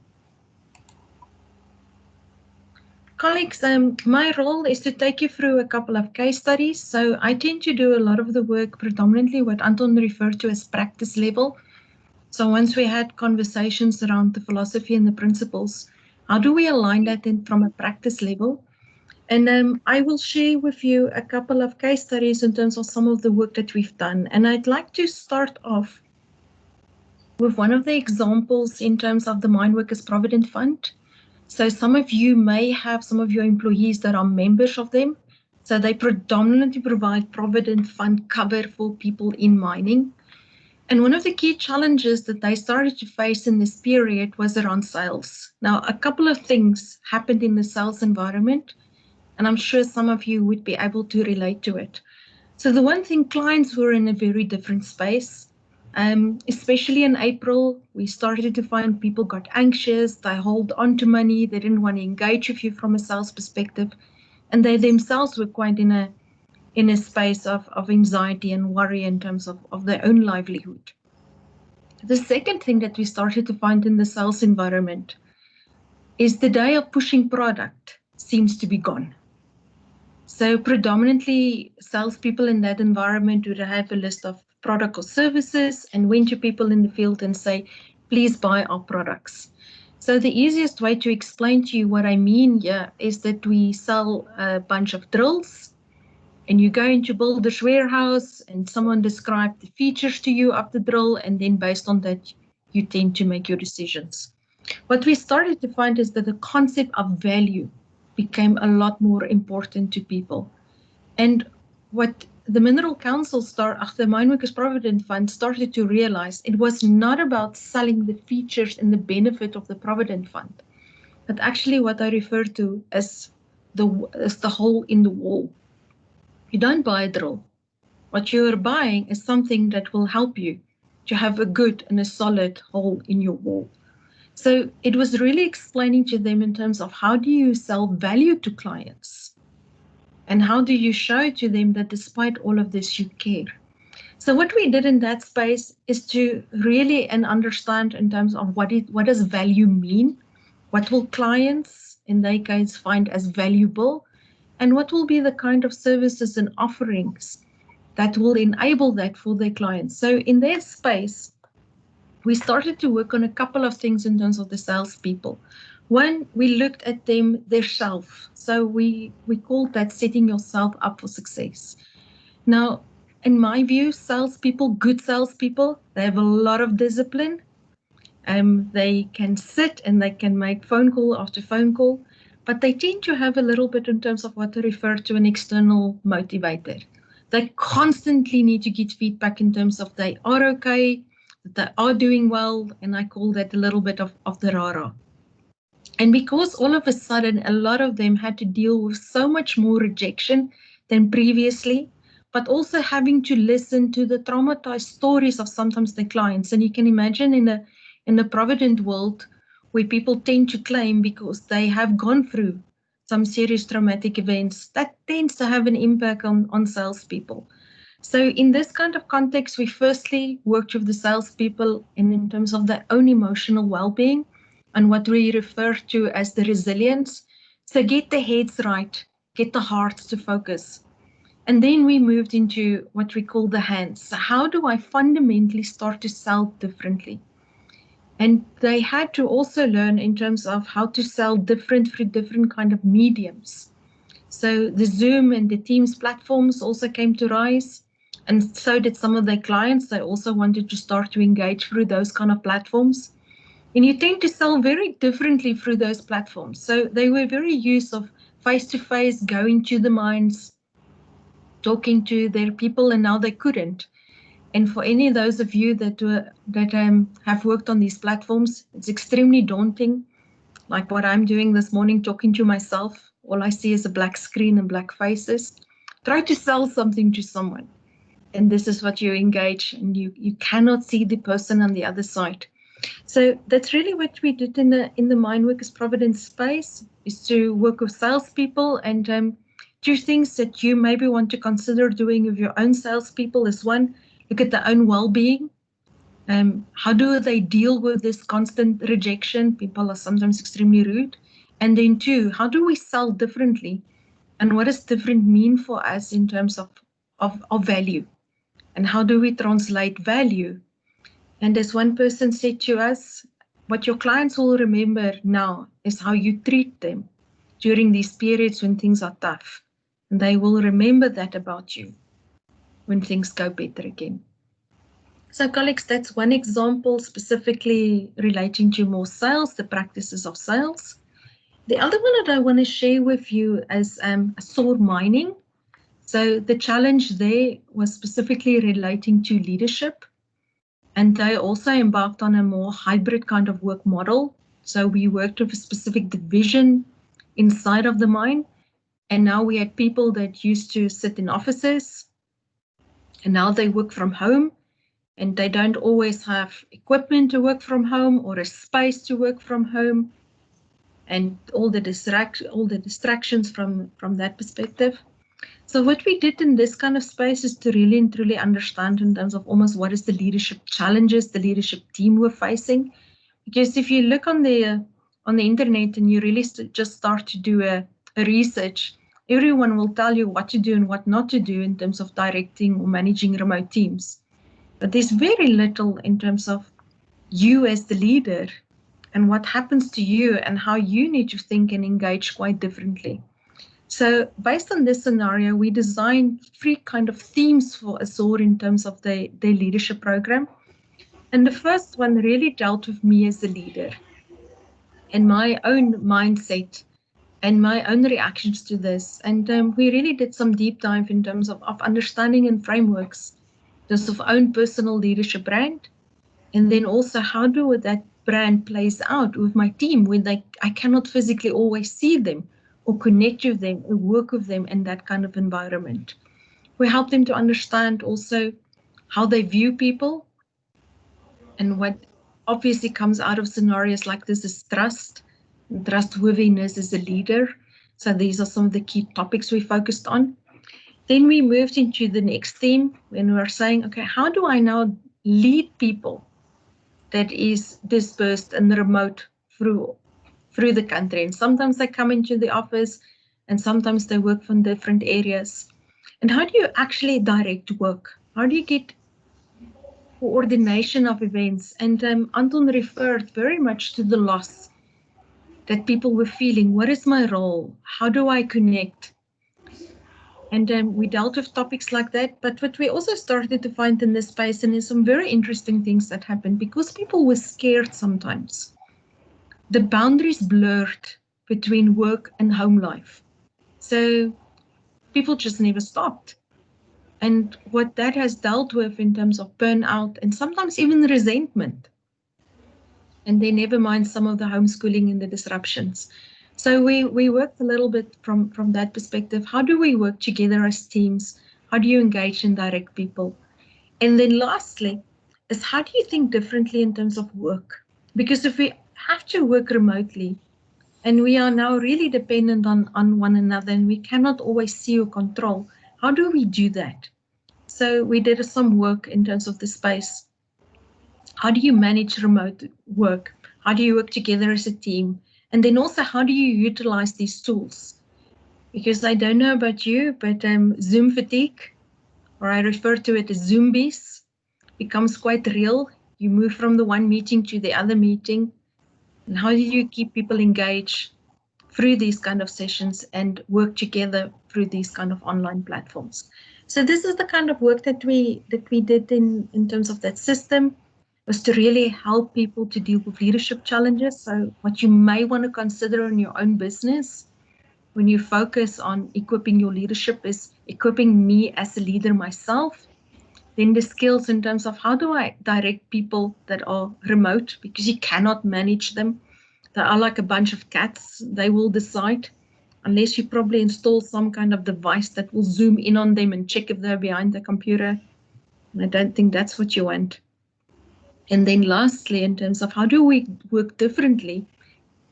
colleagues, my role is to take you through a couple of case studies. So I tend to do a lot of the work, predominantly what Anton referred to as practice level. So once we had conversations around the philosophy and the principles, how do we align that in from a practice level? And I will share with you a couple of case studies in terms of some of the work that we've done. And I'd like to start off with one of the examples in terms of the Mine Workers Provident Fund. So some of you may have some of your employees that are members of them. So they predominantly provide Provident Fund cover for people in mining. And one of the key challenges that they started to face in this period was around sales. Now, a couple of things happened in the sales environment, and I'm sure some of you would be able to relate to it. So the one thing, clients were in a very different space. Especially in April, we started to find people got anxious, they hold on to money, they didn't want to engage with you from a sales perspective, and they themselves were quite in a space of anxiety and worry in terms of their own livelihood. The second thing that we started to find in the sales environment is the day of pushing product seems to be gone. So predominantly salespeople in that environment would have a list of product or services and went to people in the field and say, please buy our products. So the easiest way to explain to you what I mean here is that we sell a bunch of drills, and you go into builder's warehouse and someone described the features to you of the drill, and then based on that, you tend to make your decisions. What we started to find is that the concept of value became a lot more important to people. And what the Mineral Council, the Mineworkers Provident Fund, started to realize, it was not about selling the features and the benefit of the Provident Fund, but actually what I refer to as the hole in the wall. You don't buy a drill. What you're buying is something that will help you to have a good and a solid hole in your wall. So it was really explaining to them in terms of how do you sell value to clients? And how do you show to them that despite all of this, you care? So what we did in that space is to really understand in terms of what does value mean? What will clients, in their case, find as valuable? And what will be the kind of services and offerings that will enable that for their clients? So in their space, we started to work on a couple of things in terms of the salespeople. One, we looked at them, their self. So we called that setting yourself up for success. Now, in my view, salespeople, good salespeople, they have a lot of discipline. They can sit and they can make phone call after phone call, but they tend to have a little bit in terms of what I refer to an external motivator. They constantly need to get feedback in terms of they are okay, that they are doing well, and I call that a little bit of the rara. And because all of a sudden, a lot of them had to deal with so much more rejection than previously, but also having to listen to the traumatized stories of sometimes the clients. And you can imagine in the Provident world, where people tend to claim because they have gone through some serious traumatic events, that tends to have an impact on salespeople. So in this kind of context, we firstly worked with the salespeople in terms of their own emotional well-being and what we refer to as the resilience. So get the heads right, get the hearts to focus. And then we moved into what we call the hands. So how do I fundamentally start to sell differently? And they had to also learn in terms of how to sell different through different kind of mediums. So the Zoom and the Teams platforms also came to rise, and so did some of their clients. They also wanted to start to engage through those kind of platforms. And you tend to sell very differently through those platforms. So they were very used of face-to-face, going to the mines, talking to their people, and now they couldn't. And for any of those of you that have worked on these platforms, it's extremely daunting. Like what I'm doing this morning, talking to myself, all I see is a black screen and black faces. Try to sell something to someone, and this is what you engage, and you cannot see the person on the other side. So that's really what we did in the Mineworkers Providence space, is to work with salespeople. And two things that you maybe want to consider doing with your own salespeople is one, look at their own well-being. How do they deal with this constant rejection? People are sometimes extremely rude. And then two, how do we sell differently? And what does different mean for us in terms of value? And how do we translate value? And as one person said to us, what your clients will remember now is how you treat them during these periods when things are tough. And they will remember that about you when things go better again. So colleagues, that's one example specifically relating to more sales, the practices of sales. The other one that I want to share with you is SOAR mining. So the challenge there was specifically relating to leadership. And they also embarked on a more hybrid kind of work model. So we worked with a specific division inside of the mine. And now we had people that used to sit in offices, and now they work from home. And they don't always have equipment to work from home or a space to work from home, and all the distractions from that perspective. So what we did in this kind of space is to really and truly understand in terms of almost what is the leadership challenges the leadership team were facing. Because if you look on the internet and you really just start to do a research, everyone will tell you what to do and what not to do in terms of directing or managing remote teams. But there's very little in terms of you as the leader and what happens to you and how you need to think and engage quite differently. So based on this scenario, we designed 3 kind of themes for Azure in terms of their leadership program. And the first one really dealt with me as a leader and my own mindset and my own reactions to this. And we really did some deep dive in terms of understanding and frameworks, just of own personal leadership brand. And then also how do that brand plays out with my team when I cannot physically always see them or connect with them or work with them in that kind of environment. We help them to understand also how they view people, and what obviously comes out of scenarios like this is trust, trustworthiness as a leader. So these are some of the key topics we focused on. Then we moved into the next theme when we were saying, okay, how do I now lead people that is dispersed and remote through the country? And sometimes they come into the office and sometimes they work from different areas. And how do you actually direct work? How do you get coordination of events? And Anton referred very much to the loss that people were feeling. What is my role? How do I connect? And we dealt with topics like that. But what we also started to find in this space, and there's some very interesting things that happened because people were scared sometimes. The boundaries blurred between work and home life. So people just never stopped. And what that has dealt with in terms of burnout and sometimes even resentment. And then never mind some of the homeschooling and the disruptions. So we worked a little bit from that perspective. How do we work together as teams? How do you engage and direct people? And then lastly, is how do you think differently in terms of work? Because if we have to work remotely, and we are now really dependent on one another, and we cannot always see or control, how do we do that? So we did some work in terms of the space. How do you manage remote work? How do you work together as a team? And then also, how do you utilize these tools? Because I don't know about you, but Zoom fatigue, or I refer to it as Zoombies, becomes quite real. You move from the one meeting to the other meeting. And how do you keep people engaged through these kind of sessions and work together through these kind of online platforms? So this is the kind of work that we did in terms of that system, was to really help people to deal with leadership challenges. So what you may want to consider in your own business when you focus on equipping your leadership is equipping me as a leader myself. Then the skills in terms of how do I direct people that are remote, because you cannot manage them. They are like a bunch of cats. They will decide, unless you probably install some kind of device that will zoom in on them and check if they're behind the computer. And I don't think that's what you want. And then lastly, in terms of how do we work differently?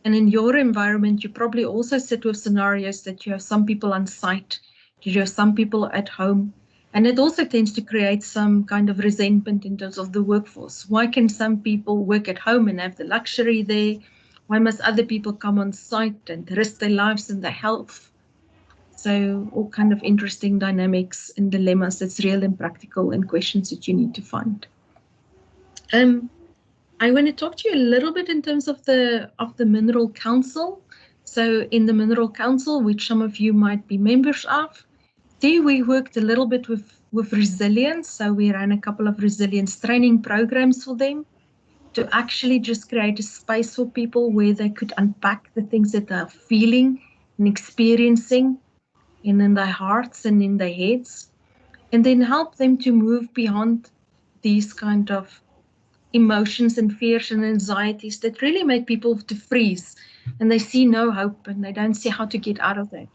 And in your environment, you probably also sit with scenarios that you have some people on site, you have some people at home. And it also tends to create some kind of resentment in terms of the workforce. Why can some people work at home and have the luxury there? Why must other people come on site and risk their lives and their health? So all kind of interesting dynamics and dilemmas that's real and practical, and questions that you need to find. I want to talk to you a little bit in terms of the Mineral Council. So in the Mineral Council, which some of you might be members of, there we worked a little bit with resilience. So we ran a couple of resilience training programs for them to actually just create a space for people where they could unpack the things that they're feeling and experiencing and in their hearts and in their heads, and then help them to move beyond these kind of emotions and fears and anxieties that really make people to freeze, and they see no hope and they don't see how to get out of that,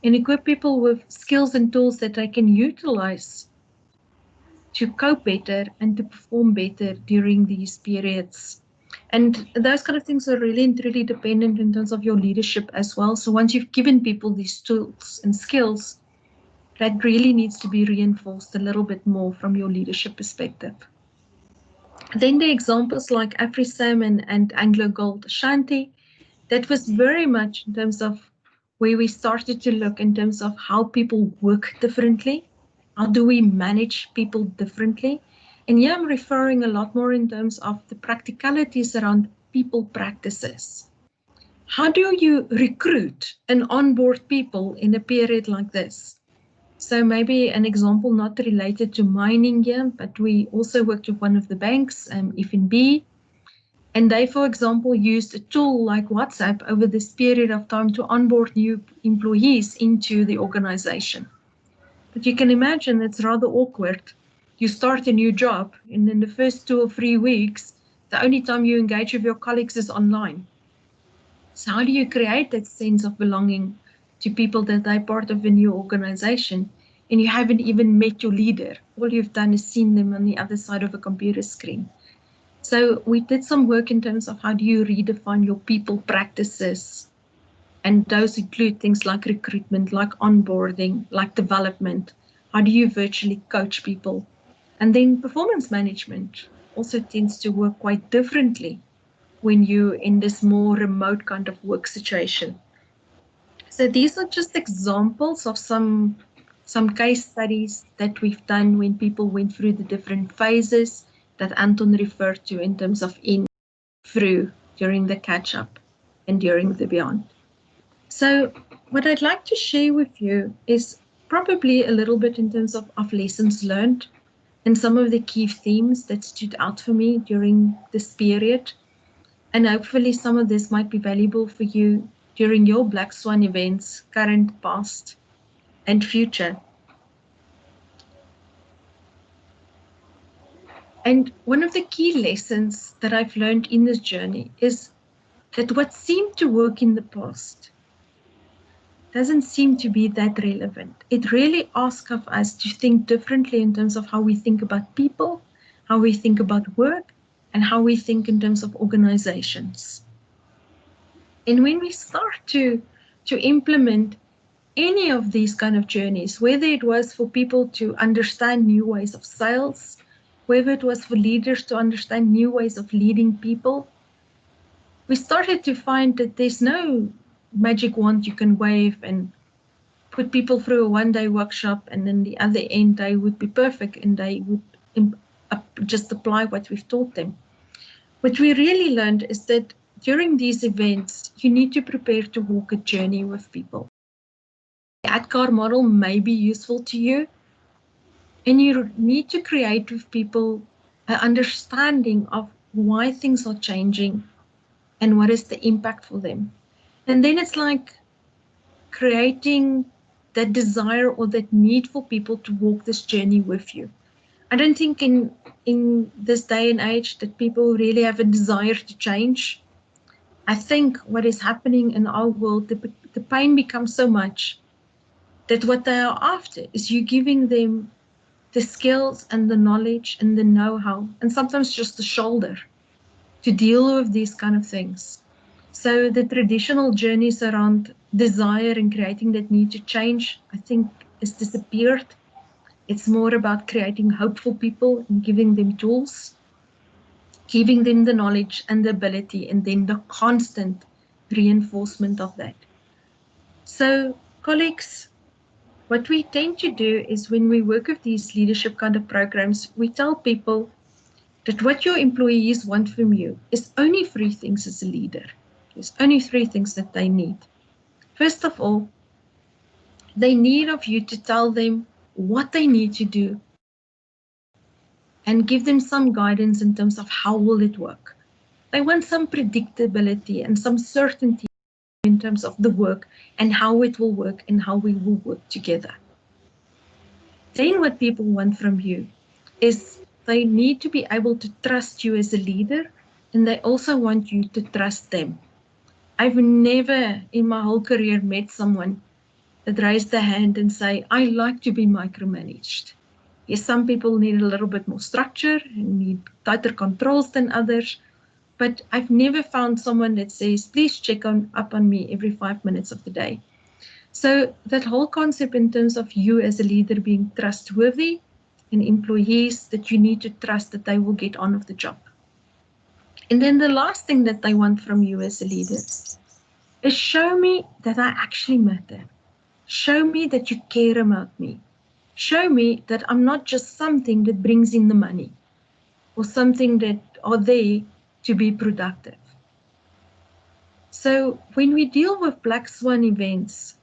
and equip people with skills and tools that they can utilize to cope better and to perform better during these periods. And those kind of things are really and truly dependent in terms of your leadership as well. So once you've given people these tools and skills, that really needs to be reinforced a little bit more from your leadership perspective. Then the examples like AfriSam and Anglo Gold Ashanti, that was very much in terms of where we started to look in terms of how people work differently. How do we manage people differently? And here I'm referring a lot more in terms of the practicalities around people practices. How do you recruit and onboard people in a period like this? So maybe an example not related to mining here, but we also worked with one of the banks, FNB, and they, for example, used a tool like WhatsApp over this period of time to onboard new employees into the organization. But you can imagine it's rather awkward. You start a new job, and in the first 2 or 3 weeks, the only time you engage with your colleagues is online. So how do you create that sense of belonging to people that they're part of a new organization, and you haven't even met your leader? All you've done is seen them on the other side of a computer screen. So we did some work in terms of how do you redefine your people practices, and those include things like recruitment, like onboarding, like development. How do you virtually coach people? And then performance management also tends to work quite differently when you're in this more remote kind of work situation. So these are just examples of some case studies that we've done when people went through the different phases that Anton referred to in terms of in, through, during the catch-up, and during the beyond. So what I'd like to share with you is probably a little bit in terms of lessons learned and some of the key themes that stood out for me during this period. And hopefully some of this might be valuable for you during your Black Swan events, current, past, and future. And one of the key lessons that I've learned in this journey is that what seemed to work in the past doesn't seem to be that relevant. It really asks of us to think differently in terms of how we think about people, how we think about work, and how we think in terms of organizations. And when we start to implement any of these kind of journeys, whether it was for people to understand new ways of sales, whether it was for leaders to understand new ways of leading people, we started to find that there's no magic wand you can wave and put people through a one-day workshop and then the other end day would be perfect and they would just apply what we've taught them. What we really learned is that during these events, you need to prepare to walk a journey with people. The ADKAR model may be useful to you, and you need to create with people an understanding of why things are changing and what is the impact for them. And then it's like creating that desire or that need for people to walk this journey with you. I don't think in this day and age that people really have a desire to change. I think what is happening in our world, the pain becomes so much that what they are after is you giving them the skills and the knowledge and the know-how, and sometimes just the shoulder to deal with these kind of things. So the traditional journeys around desire and creating that need to change, I think, has disappeared. It's more about creating hopeful people and giving them tools, giving them the knowledge and the ability, and then the constant reinforcement of that. So, colleagues, what we tend to do is when we work with these leadership kind of programs, we tell people that what your employees want from you is only 3 things as a leader. There's only 3 things that they need. First of all, they need of you to tell them what they need to do and give them some guidance in terms of how will it work. They want some predictability and some certainty in terms of the work and how it will work and how we will work together. Then what people want from you is they need to be able to trust you as a leader, and they also want you to trust them. I've never in my whole career met someone that raised their hand and say, I like to be micromanaged. Yes, some people need a little bit more structure and need tighter controls than others, but I've never found someone that says, please check up on me every 5 minutes of the day. So that whole concept in terms of you as a leader being trustworthy and employees that you need to trust that they will get on with the job. And then the last thing that they want from you as a leader is show me that I actually matter. Show me that you care about me. Show me that I'm not just something that brings in the money or something that are there to be productive. So when we deal with black swan events,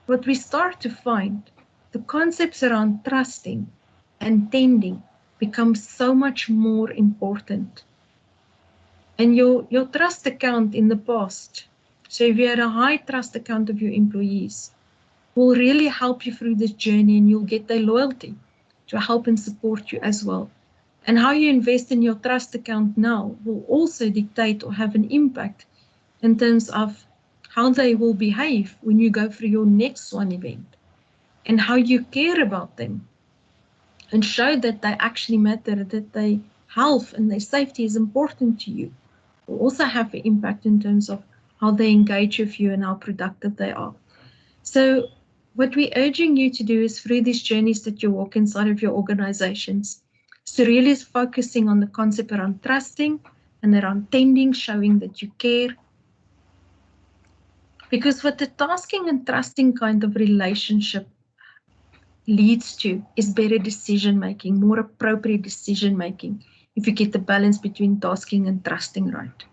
what we start to find, the concepts around trusting and tending become so much more important. And your trust account in the past, so if you had a high trust account of your employees, will really help you through this journey, and you'll get their loyalty to help and support you as well. And how you invest in your trust account now will also dictate or have an impact in terms of how they will behave when you go through your next Swan event, and how you care about them and show that they actually matter, that their health and their safety is important to you, will also have an impact in terms of how they engage with you and how productive they are. So what we're urging you to do is, through these journeys that you walk inside of your organizations, is to really focusing on the concept around trusting and around tending, showing that you care. Because what the tasking and trusting kind of relationship leads to is better decision making, more appropriate decision making, if you get the balance between tasking and trusting right.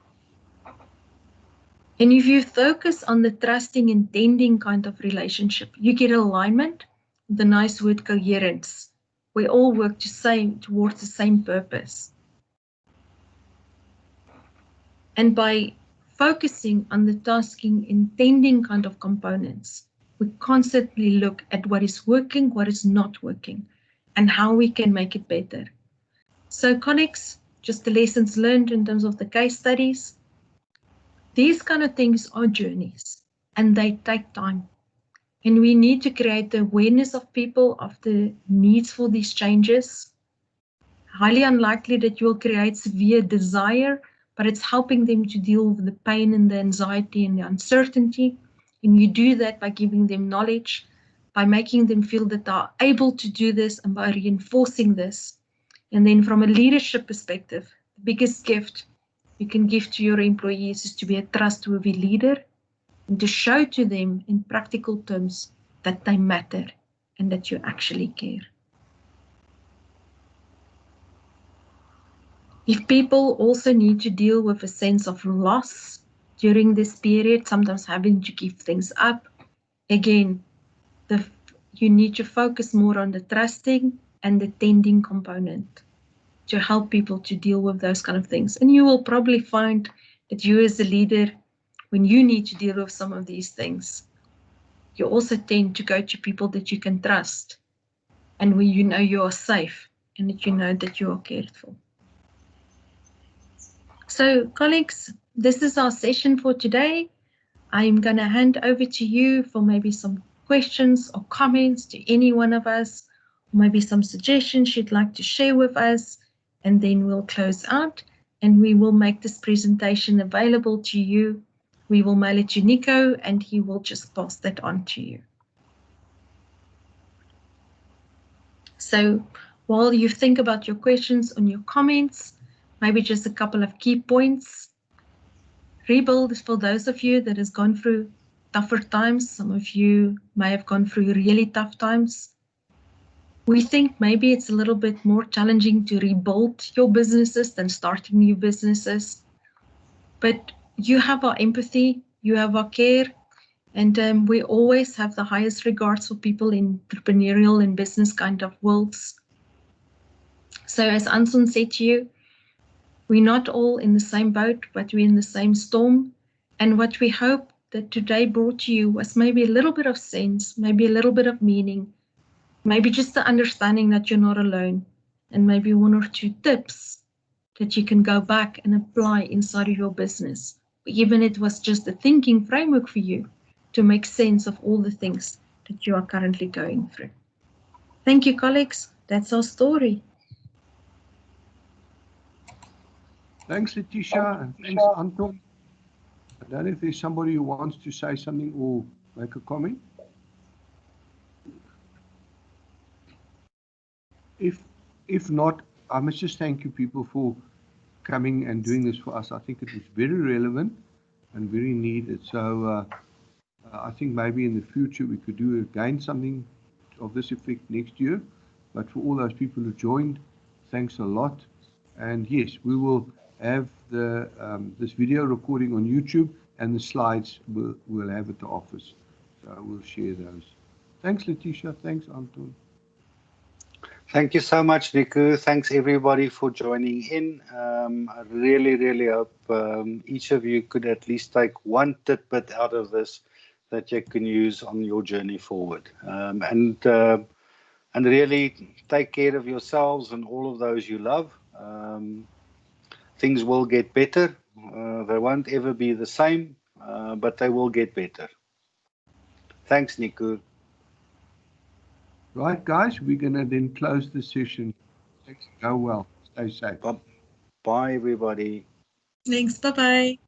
And if you focus on the trusting and tending kind of relationship, you get alignment, the nice word coherence. We all work towards the same purpose. And by focusing on the tasking and tending kind of components, we constantly look at what is working, what is not working, and how we can make it better. So colleagues, just the lessons learned in terms of the case studies, these kind of things are journeys and they take time. And we need to create the awareness of people of the needs for these changes. Highly unlikely that you will create severe desire, but it's helping them to deal with the pain and the anxiety and the uncertainty. And you do that by giving them knowledge, by making them feel that they are able to do this, and by reinforcing this. And then from a leadership perspective, the biggest gift you can give to your employees is to be a trustworthy leader and to show to them in practical terms that they matter and that you actually care. If people also need to deal with a sense of loss during this period, sometimes having to give things up, again, you need to focus more on the trusting and the tending component to help people to deal with those kind of things. And you will probably find that you as a leader, when you need to deal with some of these things, you also tend to go to people that you can trust and where you know you are safe and that you know that you are cared for. So colleagues, this is our session for today. I'm going to hand over to you for maybe some questions or comments to any one of us, or maybe some suggestions you'd like to share with us, and then we'll close out and we will make this presentation available to you. We will mail it to Nico and he will just pass that on to you. So while you think about your questions and your comments, maybe just a couple of key points. Rebuild is for those of you that has gone through tougher times. Some of you may have gone through really tough times. We think maybe it's a little bit more challenging to rebuild your businesses than starting new businesses. But you have our empathy, you have our care, and we always have the highest regards for people in entrepreneurial and business kind of worlds. So as Anson said to you, we're not all in the same boat, but we're in the same storm. And what we hope that today brought to you was maybe a little bit of sense, maybe a little bit of meaning, maybe just the understanding that you're not alone, and maybe one or two tips that you can go back and apply inside of your business. Even it was just a thinking framework for you to make sense of all the things that you are currently going through. Thank you, colleagues. That's our story. Thanks, Letitia, and thanks, Anton. I don't know if there's somebody who wants to say something or make a comment. If not, I must just thank you people for coming and doing this for us. I think it was very relevant and very needed. So I think maybe in the future we could do again something of this effect next year. But for all those people who joined, thanks a lot. And yes, we will have the this video recording on YouTube. and the slides we'll have at the office. So we'll share those. Thanks, Letitia. Thanks, Anton. Thank you so much, Niku. Thanks everybody for joining in. I really, really hope each of you could at least take one tidbit out of this that you can use on your journey forward. And really take care of yourselves and all of those you love. Things will get better. They won't ever be the same, but they will get better. Thanks, Niku. Right, guys, we're going to then close the session. Thanks. Go well. Stay safe. Bye, everybody. Thanks. Bye-bye.